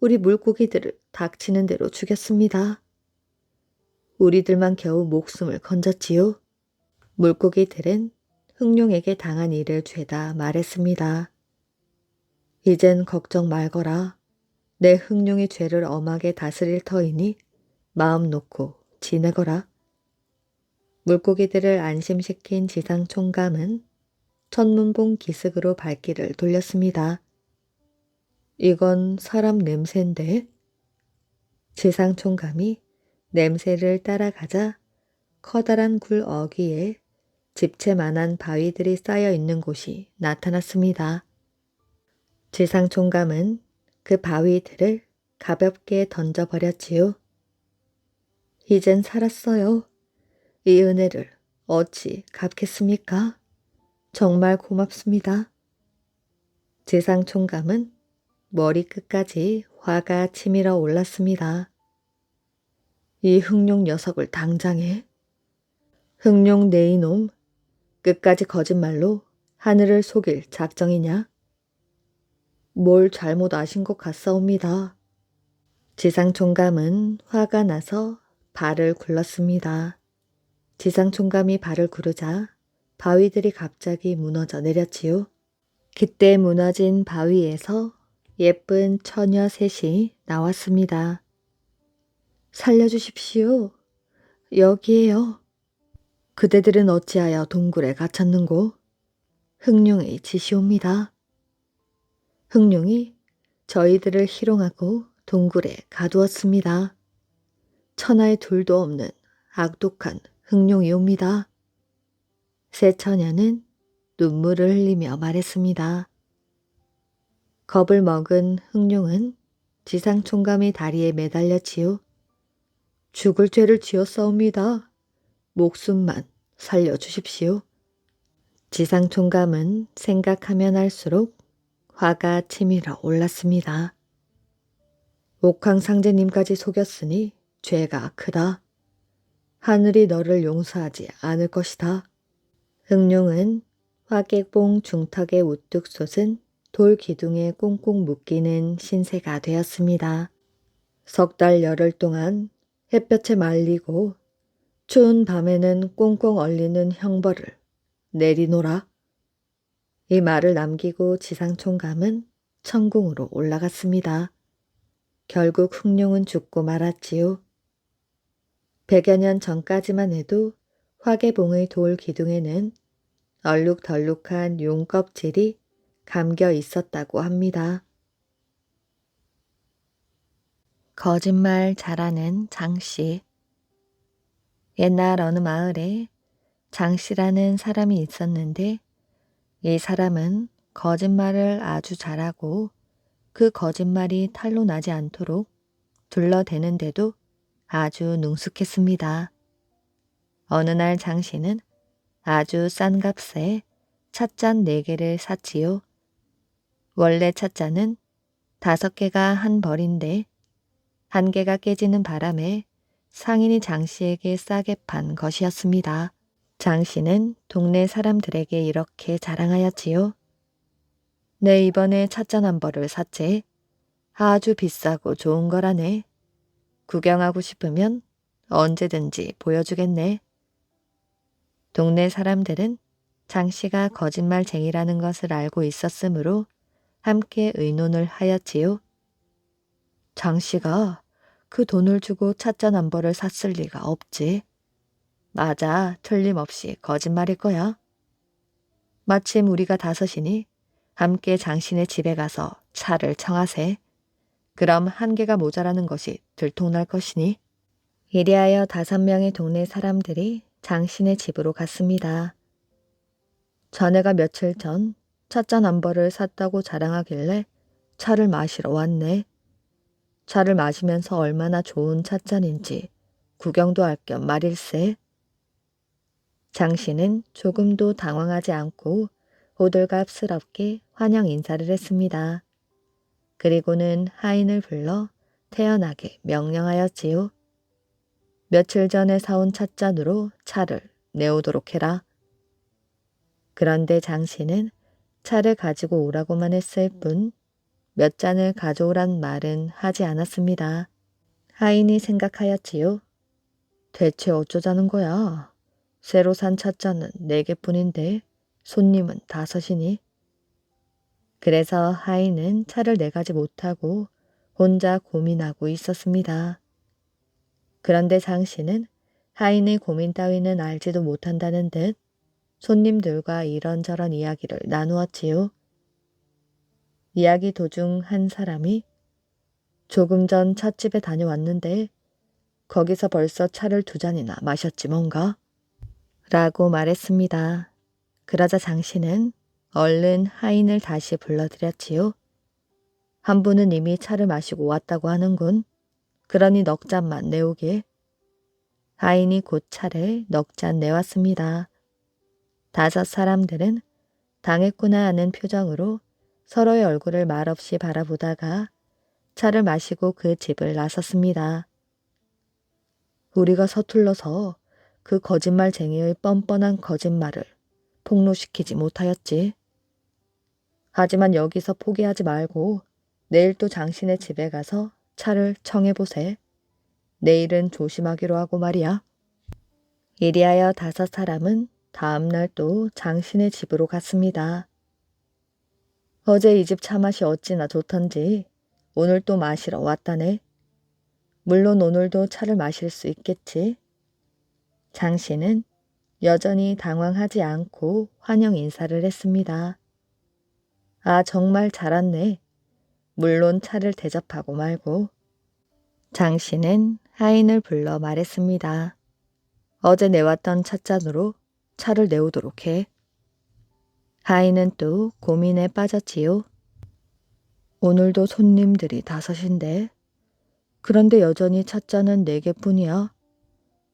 우리 물고기들을 닥치는 대로 죽였습니다. 우리들만 겨우 목숨을 건졌지요. 물고기들은 흑룡에게 당한 일을 죄다 말했습니다. 이젠 걱정 말거라. 내 흑룡의 죄를 엄하게 다스릴 터이니 마음 놓고 지내거라. 물고기들을 안심시킨 지상 총감은 천문봉 기슭으로 발길을 돌렸습니다. 이건 사람 냄새인데? 지상 총감이 냄새를 따라가자 커다란 굴 어귀에 집채만한 바위들이 쌓여 있는 곳이 나타났습니다. 지상 총감은 그 바위들을 가볍게 던져버렸지요. 이젠 살았어요. 이 은혜를 어찌 갚겠습니까? 정말 고맙습니다. 지상 총감은 머리끝까지 화가 치밀어 올랐습니다. 이 흑룡 녀석을 당장에. 흑룡 네 이놈, 끝까지 거짓말로 하늘을 속일 작정이냐? 뭘 잘못 아신 것 같사옵니다. 지상총감은 화가 나서 발을 굴렀습니다. 지상총감이 발을 구르자 바위들이 갑자기 무너져 내렸지요. 그때 무너진 바위에서 예쁜 처녀 셋이 나왔습니다. 살려주십시오. 여기에요. 그대들은 어찌하여 동굴에 갇혔는고? 흑룡의 지시옵니다. 흑룡이 저희들을 희롱하고 동굴에 가두었습니다. 천하에 둘도 없는 악독한 흑룡이옵니다. 새 처녀는 눈물을 흘리며 말했습니다. 겁을 먹은 흑룡은 지상총감의 다리에 매달렸지요. 죽을 죄를 지었사옵니다. 목숨만 살려주십시오. 지상총감은 생각하면 할수록 화가 치밀어 올랐습니다. 옥황상제님까지 속였으니 죄가 크다. 하늘이 너를 용서하지 않을 것이다. 흑룡은 화개봉 중턱에 우뚝 솟은 돌 기둥에 꽁꽁 묶이는 신세가 되었습니다. 석 달 열흘 동안 햇볕에 말리고 추운 밤에는 꽁꽁 얼리는 형벌을 내리노라. 이 말을 남기고 지상총감은 천궁으로 올라갔습니다. 결국 흑룡은 죽고 말았지요. 100여 년 전까지만 해도 화개봉의 돌 기둥에는 얼룩덜룩한 용 껍질이 감겨 있었다고 합니다. 거짓말 잘하는 장씨. 옛날 어느 마을에 장씨라는 사람이 있었는데 이 사람은 거짓말을 아주 잘하고 그 거짓말이 탈로 나지 않도록 둘러대는데도 아주 능숙했습니다. 어느 날 장씨는 아주 싼 값에 찻잔 4개를 샀지요. 원래 찻잔은 5개가 한 벌인데 1개가 깨지는 바람에 상인이 장씨에게 싸게 판 것이었습니다. 장씨는 동네 사람들에게 이렇게 자랑하였지요. 내 이번에 찻잔 한 벌을 샀지. 아주 비싸고 좋은 거라네. 구경하고 싶으면 언제든지 보여주겠네. 동네 사람들은 장씨가 거짓말쟁이라는 것을 알고 있었으므로 함께 의논을 하였지요. 장씨가 그 돈을 주고 찻잔 한 벌을 샀을 리가 없지. 맞아, 틀림없이 거짓말일 거야. 마침 우리가 5이니 함께 장씨네 집에 가서 차를 청하세. 그럼 1개가 모자라는 것이 들통날 것이니. 이리하여 5명의 동네 사람들이 장씨네 집으로 갔습니다. 자네가 며칠 전 찻잔 한 벌을 샀다고 자랑하길래 차를 마시러 왔네. 차를 마시면서 얼마나 좋은 찻잔인지 구경도 할 겸 말일세. 장씨는 조금도 당황하지 않고 호들갑스럽게 환영 인사를 했습니다. 그리고는 하인을 불러 태연하게 명령하였지요. 며칠 전에 사온 찻잔으로 차를 내오도록 해라. 그런데 장씨는 차를 가지고 오라고만 했을 뿐 몇 잔을 가져오란 말은 하지 않았습니다. 하인이 생각하였지요. 대체 어쩌자는 거야. 새로 산 찻잔은 4개뿐인데 손님은 5이니. 그래서 하인은 차를 내가지 못하고 혼자 고민하고 있었습니다. 그런데 장씨는 하인의 고민 따위는 알지도 못한다는 듯 손님들과 이런저런 이야기를 나누었지요. 이야기 도중 한 사람이 조금 전 찻집에 다녀왔는데 거기서 벌써 차를 2잔이나 마셨지 뭔가? 라고 말했습니다. 그러자 장씨는 얼른 하인을 다시 불러들였지요. 한 분은 이미 차를 마시고 왔다고 하는군. 그러니 넉 잔만 내오게. 하인이 곧 차를 넉 잔 내왔습니다. 5 사람들은 당했구나 하는 표정으로 서로의 얼굴을 말없이 바라보다가 차를 마시고 그 집을 나섰습니다. 우리가 서툴러서 그 거짓말쟁이의 뻔뻔한 거짓말을 폭로시키지 못하였지. 하지만 여기서 포기하지 말고 내일 또 장신의 집에 가서 차를 청해보세. 내일은 조심하기로 하고 말이야. 이리하여 5 사람은 다음날 또 장신의 집으로 갔습니다. 어제 이 집 차 맛이 어찌나 좋던지 오늘 또 마시러 왔다네. 물론 오늘도 차를 마실 수 있겠지. 장씨는 여전히 당황하지 않고 환영 인사를 했습니다. 아, 정말 잘 왔네. 물론 차를 대접하고 말고. 장씨는 하인을 불러 말했습니다. 어제 내왔던 찻잔으로 차를 내오도록 해. 하인은 또 고민에 빠졌지요. 오늘도 손님들이 5인데 그런데 여전히 찻잔은 4개뿐이야.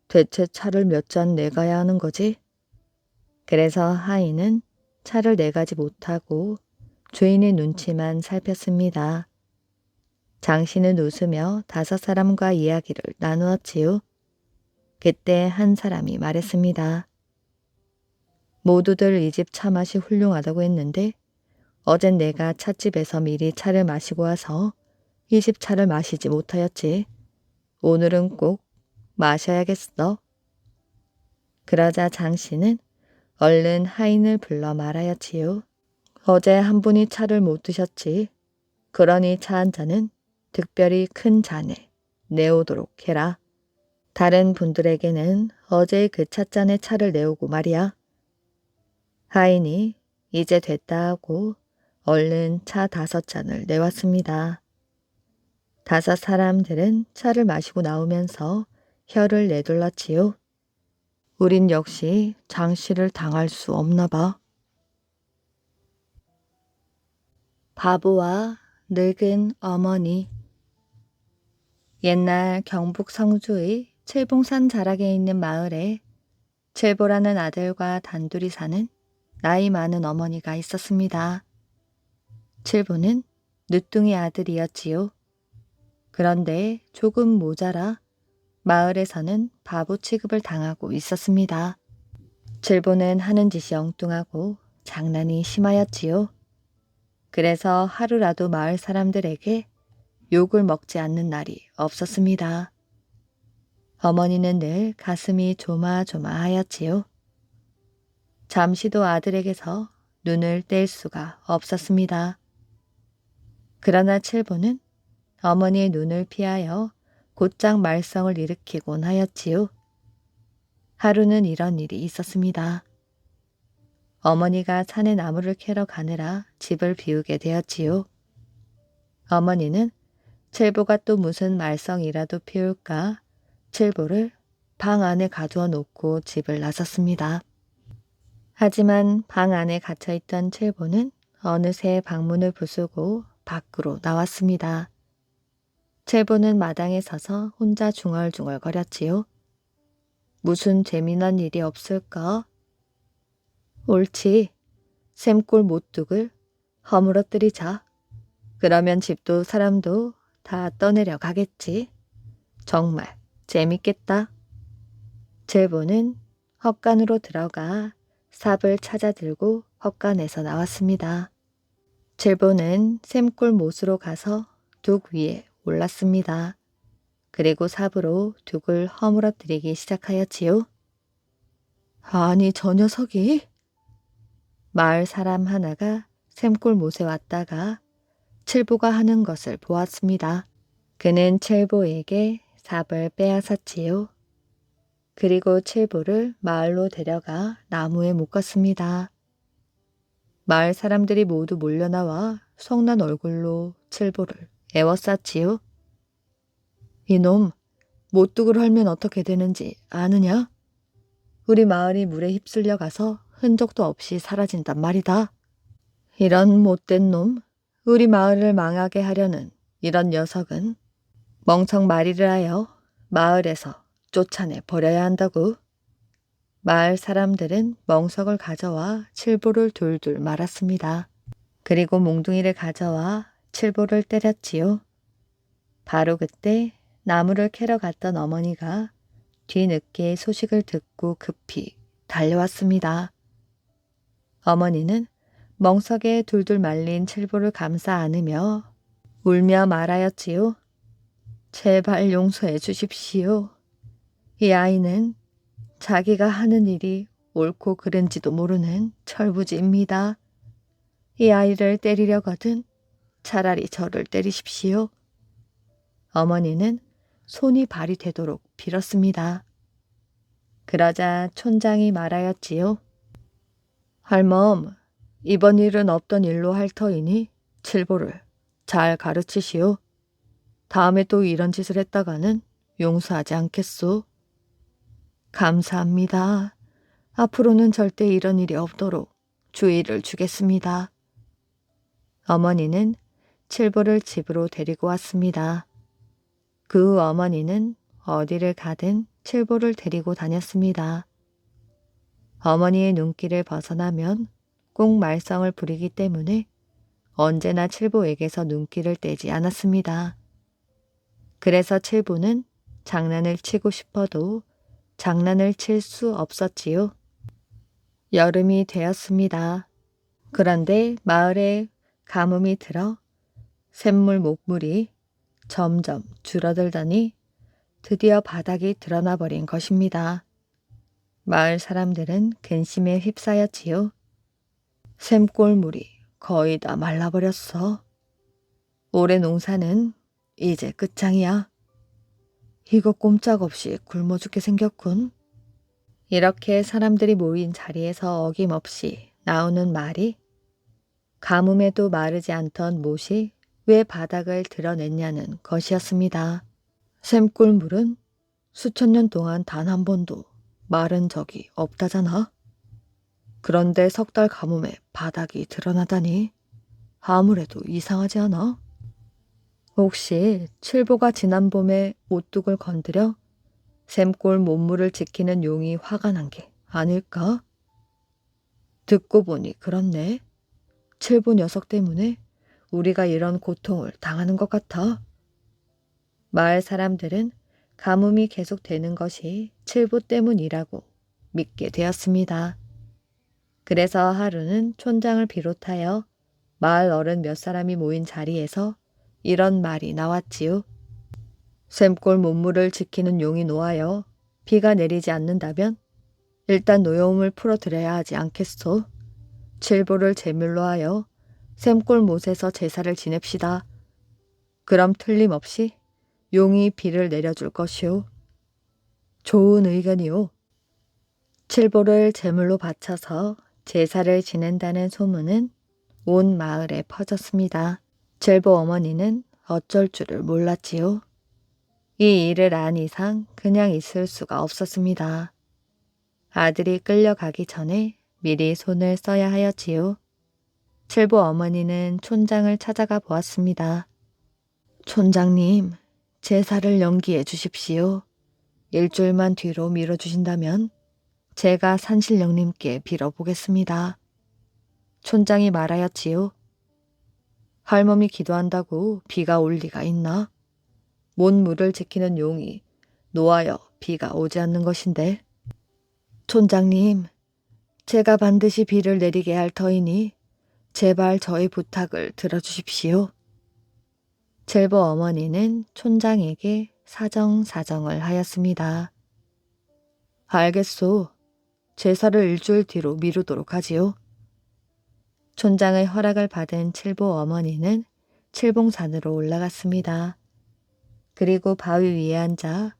대체 차를 몇 잔 내가야 하는 거지? 그래서 하인은 차를 내가지 못하고 주인의 눈치만 살폈습니다. 장씨는 웃으며 5 사람과 이야기를 나누었지요. 그때 한 사람이 말했습니다. 모두들 이 집 차 맛이 훌륭하다고 했는데 어젠 내가 찻집에서 미리 차를 마시고 와서 이 집 차를 마시지 못하였지. 오늘은 꼭 마셔야겠어. 그러자 장 씨는 얼른 하인을 불러 말하였지요. 어제 한 분이 차를 못 드셨지. 그러니 차 한 잔은 특별히 큰 잔에 내오도록 해라. 다른 분들에게는 어제 그 찻잔에 차를 내오고 말이야. 하인이 이제 됐다 하고 얼른 차 5잔을 내왔습니다. 5 사람들은 차를 마시고 나오면서 혀를 내둘렀지요. 우린 역시 장 씨를 당할 수 없나 봐. 바보와 늙은 어머니. 옛날 경북 성주의 칠봉산 자락에 있는 마을에 칠보라는 아들과 단둘이 사는 나이 많은 어머니가 있었습니다. 칠보는 늦둥이 아들이었지요. 그런데 조금 모자라 마을에서는 바보 취급을 당하고 있었습니다. 칠보는 하는 짓이 엉뚱하고 장난이 심하였지요. 그래서 하루라도 마을 사람들에게 욕을 먹지 않는 날이 없었습니다. 어머니는 늘 가슴이 조마조마하였지요. 잠시도 아들에게서 눈을 뗄 수가 없었습니다. 그러나 칠보는 어머니의 눈을 피하여 곧장 말썽을 일으키곤 하였지요. 하루는 이런 일이 있었습니다. 어머니가 산에 나무를 캐러 가느라 집을 비우게 되었지요. 어머니는 칠보가 또 무슨 말썽이라도 피울까 칠보를 방 안에 가두어 놓고 집을 나섰습니다. 하지만 방 안에 갇혀있던 칠보는 어느새 방문을 부수고 밖으로 나왔습니다. 칠보는 마당에 서서 혼자 중얼중얼 거렸지요. 무슨 재미난 일이 없을까? 옳지. 샘골 모뚝을 허물어뜨리자. 그러면 집도 사람도 다 떠내려 가겠지. 정말 재밌겠다. 칠보는 헛간으로 들어가 삽을 찾아 들고 헛간에서 나왔습니다. 칠보는 샘골 못으로 가서 둑 위에 올랐습니다. 그리고 삽으로 둑을 허물어뜨리기 시작하였지요. 아니 저 녀석이? 마을 사람 하나가 샘골 못에 왔다가 칠보가 하는 것을 보았습니다. 그는 칠보에게 삽을 빼앗았지요. 그리고 칠보를 마을로 데려가 나무에 묶었습니다. 마을 사람들이 모두 몰려나와 성난 얼굴로 칠보를 애워쌌지요. 이놈, 못둑을 헐면 어떻게 되는지 아느냐? 우리 마을이 물에 휩쓸려 가서 흔적도 없이 사라진단 말이다. 이런 못된 놈, 우리 마을을 망하게 하려는 이런 녀석은 멍청마리를 하여 마을에서 쫓아내 버려야 한다고. 마을 사람들은 멍석을 가져와 칠보를 둘둘 말았습니다. 그리고 몽둥이를 가져와 칠보를 때렸지요. 바로 그때 나무를 캐러 갔던 어머니가 뒤늦게 소식을 듣고 급히 달려왔습니다. 어머니는 멍석에 둘둘 말린 칠보를 감싸 안으며 울며 말하였지요. 제발 용서해 주십시오. 이 아이는 자기가 하는 일이 옳고 그른지도 모르는 철부지입니다. 이 아이를 때리려거든 차라리 저를 때리십시오. 어머니는 손이 발이 되도록 빌었습니다. 그러자 촌장이 말하였지요. 할멈, 이번 일은 없던 일로 할 터이니 칠보를 잘 가르치시오. 다음에 또 이런 짓을 했다가는 용서하지 않겠소. 감사합니다. 앞으로는 절대 이런 일이 없도록 주의를 주겠습니다. 어머니는 칠보를 집으로 데리고 왔습니다. 그 후 어머니는 어디를 가든 칠보를 데리고 다녔습니다. 어머니의 눈길을 벗어나면 꼭 말썽을 부리기 때문에 언제나 칠보에게서 눈길을 떼지 않았습니다. 그래서 칠보는 장난을 치고 싶어도 장난을 칠 수 없었지요. 여름이 되었습니다. 그런데 마을에 가뭄이 들어 샘물 목물이 점점 줄어들더니 드디어 바닥이 드러나 버린 것입니다. 마을 사람들은 근심에 휩싸였지요. 샘골물이 거의 다 말라버렸어. 올해 농사는 이제 끝장이야. 이거 꼼짝없이 굶어 죽게 생겼군. 이렇게 사람들이 모인 자리에서 어김없이 나오는 말이 가뭄에도 마르지 않던 못이 왜 바닥을 드러냈냐는 것이었습니다. 샘골물은 수천 년 동안 단 한 번도 마른 적이 없다잖아. 그런데 석 달 가뭄에 바닥이 드러나다니 아무래도 이상하지 않아? 혹시 칠보가 지난 봄에 오뚝을 건드려 샘골 못물을 지키는 용이 화가 난 게 아닐까? 듣고 보니 그렇네. 칠보 녀석 때문에 우리가 이런 고통을 당하는 것 같아. 마을 사람들은 가뭄이 계속되는 것이 칠보 때문이라고 믿게 되었습니다. 그래서 하루는 촌장을 비롯하여 마을 어른 몇 사람이 모인 자리에서 이런 말이 나왔지요. 샘골 못물을 지키는 용이 놓아여 비가 내리지 않는다면 일단 노여움을 풀어드려야 하지 않겠소. 칠보를 제물로 하여 샘골 못에서 제사를 지냅시다. 그럼 틀림없이 용이 비를 내려줄 것이오. 좋은 의견이오. 칠보를 제물로 바쳐서 제사를 지낸다는 소문은 온 마을에 퍼졌습니다. 칠보 어머니는 어쩔 줄을 몰랐지요. 이 일을 안 이상 그냥 있을 수가 없었습니다. 아들이 끌려가기 전에 미리 손을 써야 하였지요. 칠보 어머니는 촌장을 찾아가 보았습니다. 촌장님, 제사를 연기해 주십시오. 일주일만 뒤로 미뤄주신다면 제가 산신령님께 빌어보겠습니다. 촌장이 말하였지요. 할멈이 기도한다고 비가 올 리가 있나? 못물을 지키는 용이 노하여 비가 오지 않는 것인데. 촌장님, 제가 반드시 비를 내리게 할 터이니 제발 저의 부탁을 들어주십시오. 칠보 어머니는 촌장에게 사정사정을 하였습니다. 알겠소. 제사를 일주일 뒤로 미루도록 하지요. 촌장의 허락을 받은 칠보 어머니는 칠봉산으로 올라갔습니다. 그리고 바위 위에 앉아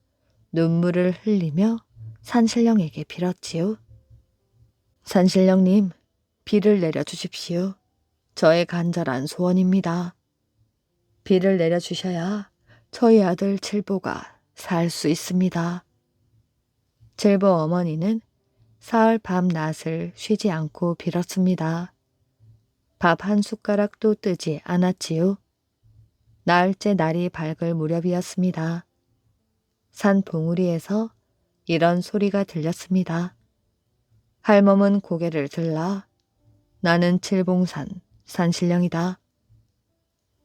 눈물을 흘리며 산신령에게 빌었지요. 산신령님, 비를 내려주십시오. 저의 간절한 소원입니다. 비를 내려주셔야 저희 아들 칠보가 살 수 있습니다. 칠보 어머니는 사흘 밤낮을 쉬지 않고 빌었습니다. 밥 한 숟가락도 뜨지 않았지요. 나흘째 날이 밝을 무렵이었습니다. 산 봉우리에서 이런 소리가 들렸습니다. 할멈은 고개를 들라 나는 칠봉산 산신령이다.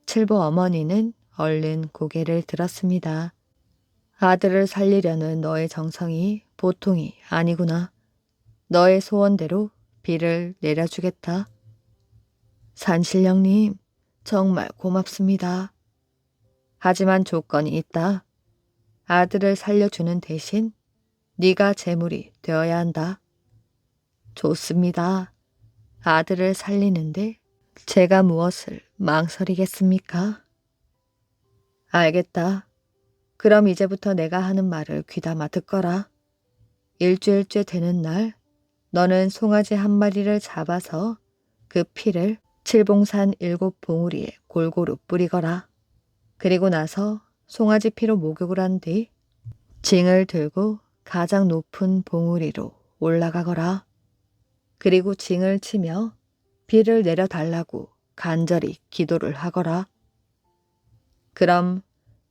칠보 어머니는 얼른 고개를 들었습니다. 아들을 살리려는 너의 정성이 보통이 아니구나. 너의 소원대로 비를 내려주겠다. 산신령님, 정말 고맙습니다. 하지만 조건이 있다. 아들을 살려주는 대신 네가 제물이 되어야 한다. 좋습니다. 아들을 살리는데 제가 무엇을 망설이겠습니까? 알겠다. 그럼 이제부터 내가 하는 말을 귀담아 듣거라. 일주일째 되는 날 너는 송아지 한 마리를 잡아서 그 피를 칠봉산 7봉우리에 골고루 뿌리거라. 그리고 나서 송아지 피로 목욕을 한 뒤 징을 들고 가장 높은 봉우리로 올라가거라. 그리고 징을 치며 비를 내려달라고 간절히 기도를 하거라. 그럼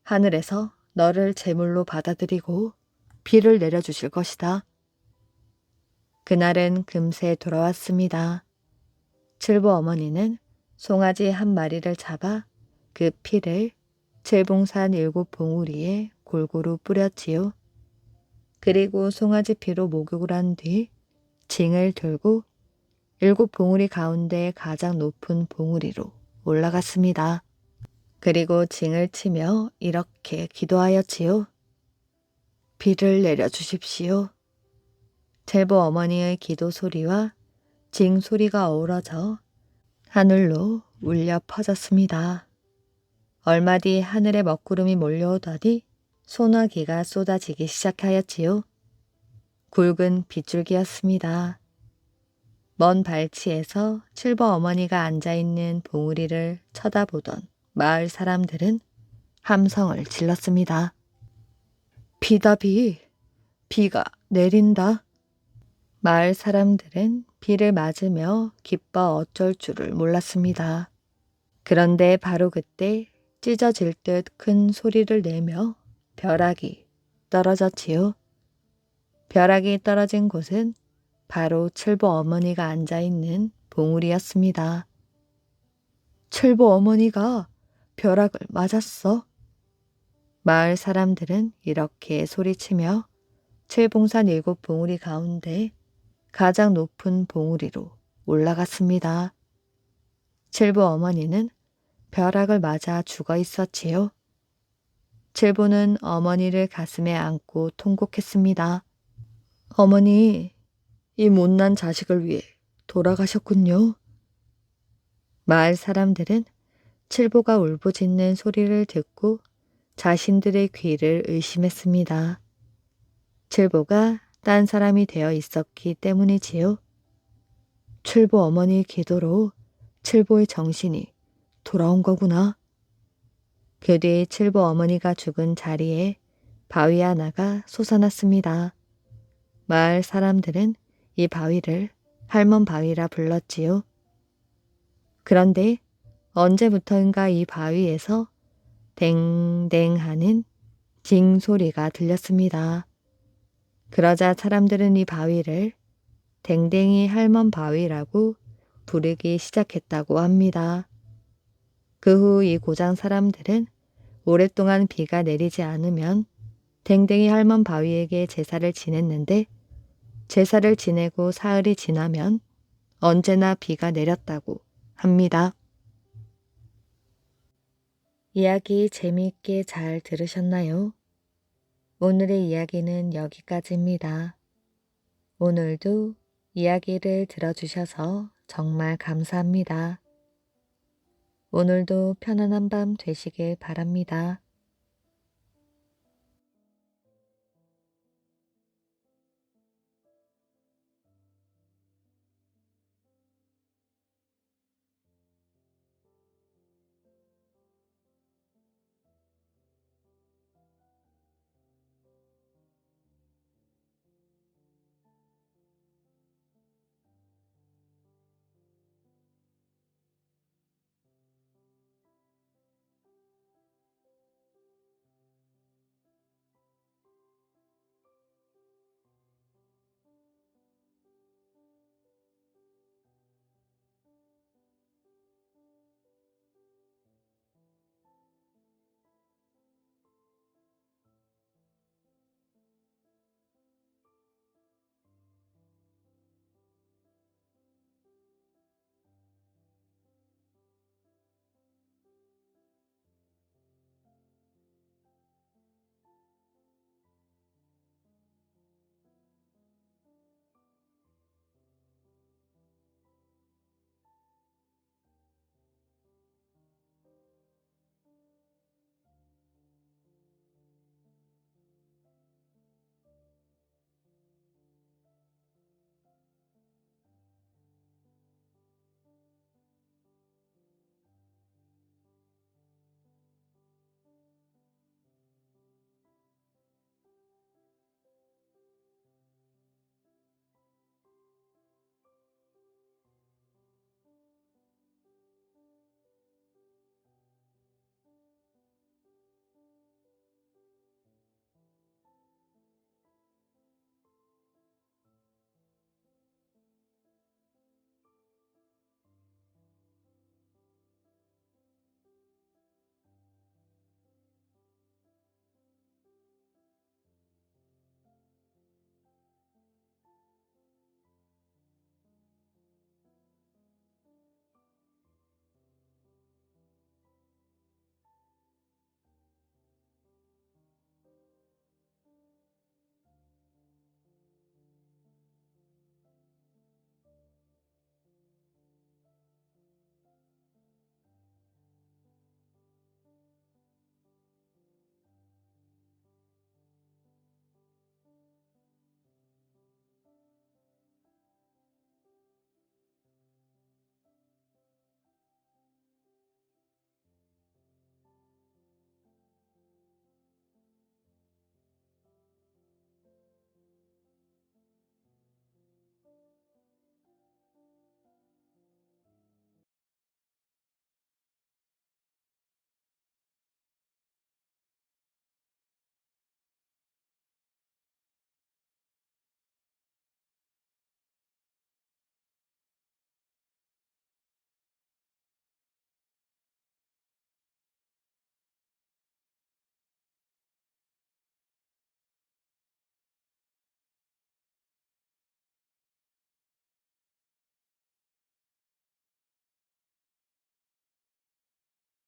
하늘에서 너를 제물로 받아들이고 비를 내려주실 것이다. 그날은 금세 돌아왔습니다. 칠보 어머니는 송아지 한 마리를 잡아 그 피를 칠봉산 7봉우리에 골고루 뿌렸지요. 그리고 송아지 피로 목욕을 한 뒤 징을 들고 7봉우리 가운데 가장 높은 봉우리로 올라갔습니다. 그리고 징을 치며 이렇게 기도하였지요. 비를 내려주십시오. 첼보 어머니의 기도 소리와 징 소리가 어우러져 하늘로 울려 퍼졌습니다. 얼마 뒤 하늘에 먹구름이 몰려오더니 소나기가 쏟아지기 시작하였지요. 굵은 빗줄기였습니다. 먼 발치에서 칠보 어머니가 앉아있는 봉우리를 쳐다보던 마을 사람들은 함성을 질렀습니다. 비다 비, 비가 내린다. 마을 사람들은 비를 맞으며 기뻐 어쩔 줄을 몰랐습니다. 그런데 바로 그때 찢어질 듯 큰 소리를 내며 벼락이 떨어졌지요. 벼락이 떨어진 곳은 바로 칠보 어머니가 앉아있는 봉우리였습니다. 칠보 어머니가 벼락을 맞았어. 마을 사람들은 이렇게 소리치며 칠봉산 7봉우리 가운데 가장 높은 봉우리로 올라갔습니다. 칠보 어머니는 벼락을 맞아 죽어 있었지요. 칠보는 어머니를 가슴에 안고 통곡했습니다. 어머니, 이 못난 자식을 위해 돌아가셨군요. 마을 사람들은 칠보가 울부짖는 소리를 듣고 자신들의 귀를 의심했습니다. 칠보가 딴 사람이 되어 있었기 때문이지요. 칠보 어머니의 기도로 칠보의 정신이 돌아온 거구나. 그 뒤 칠보 어머니가 죽은 자리에 바위 하나가 솟아났습니다. 마을 사람들은 이 바위를 할멈 바위라 불렀지요. 그런데 언제부터인가 이 바위에서 댕댕 하는 징 소리가 들렸습니다. 그러자 사람들은 이 바위를 댕댕이 할멈 바위라고 부르기 시작했다고 합니다. 그 후 이 고장 사람들은 오랫동안 비가 내리지 않으면 댕댕이 할멈 바위에게 제사를 지냈는데 제사를 지내고 사흘이 지나면 언제나 비가 내렸다고 합니다. 이야기 재미있게 잘 들으셨나요? 오늘의 이야기는 여기까지입니다. 오늘도 이야기를 들어주셔서 정말 감사합니다. 오늘도 편안한 밤 되시길 바랍니다.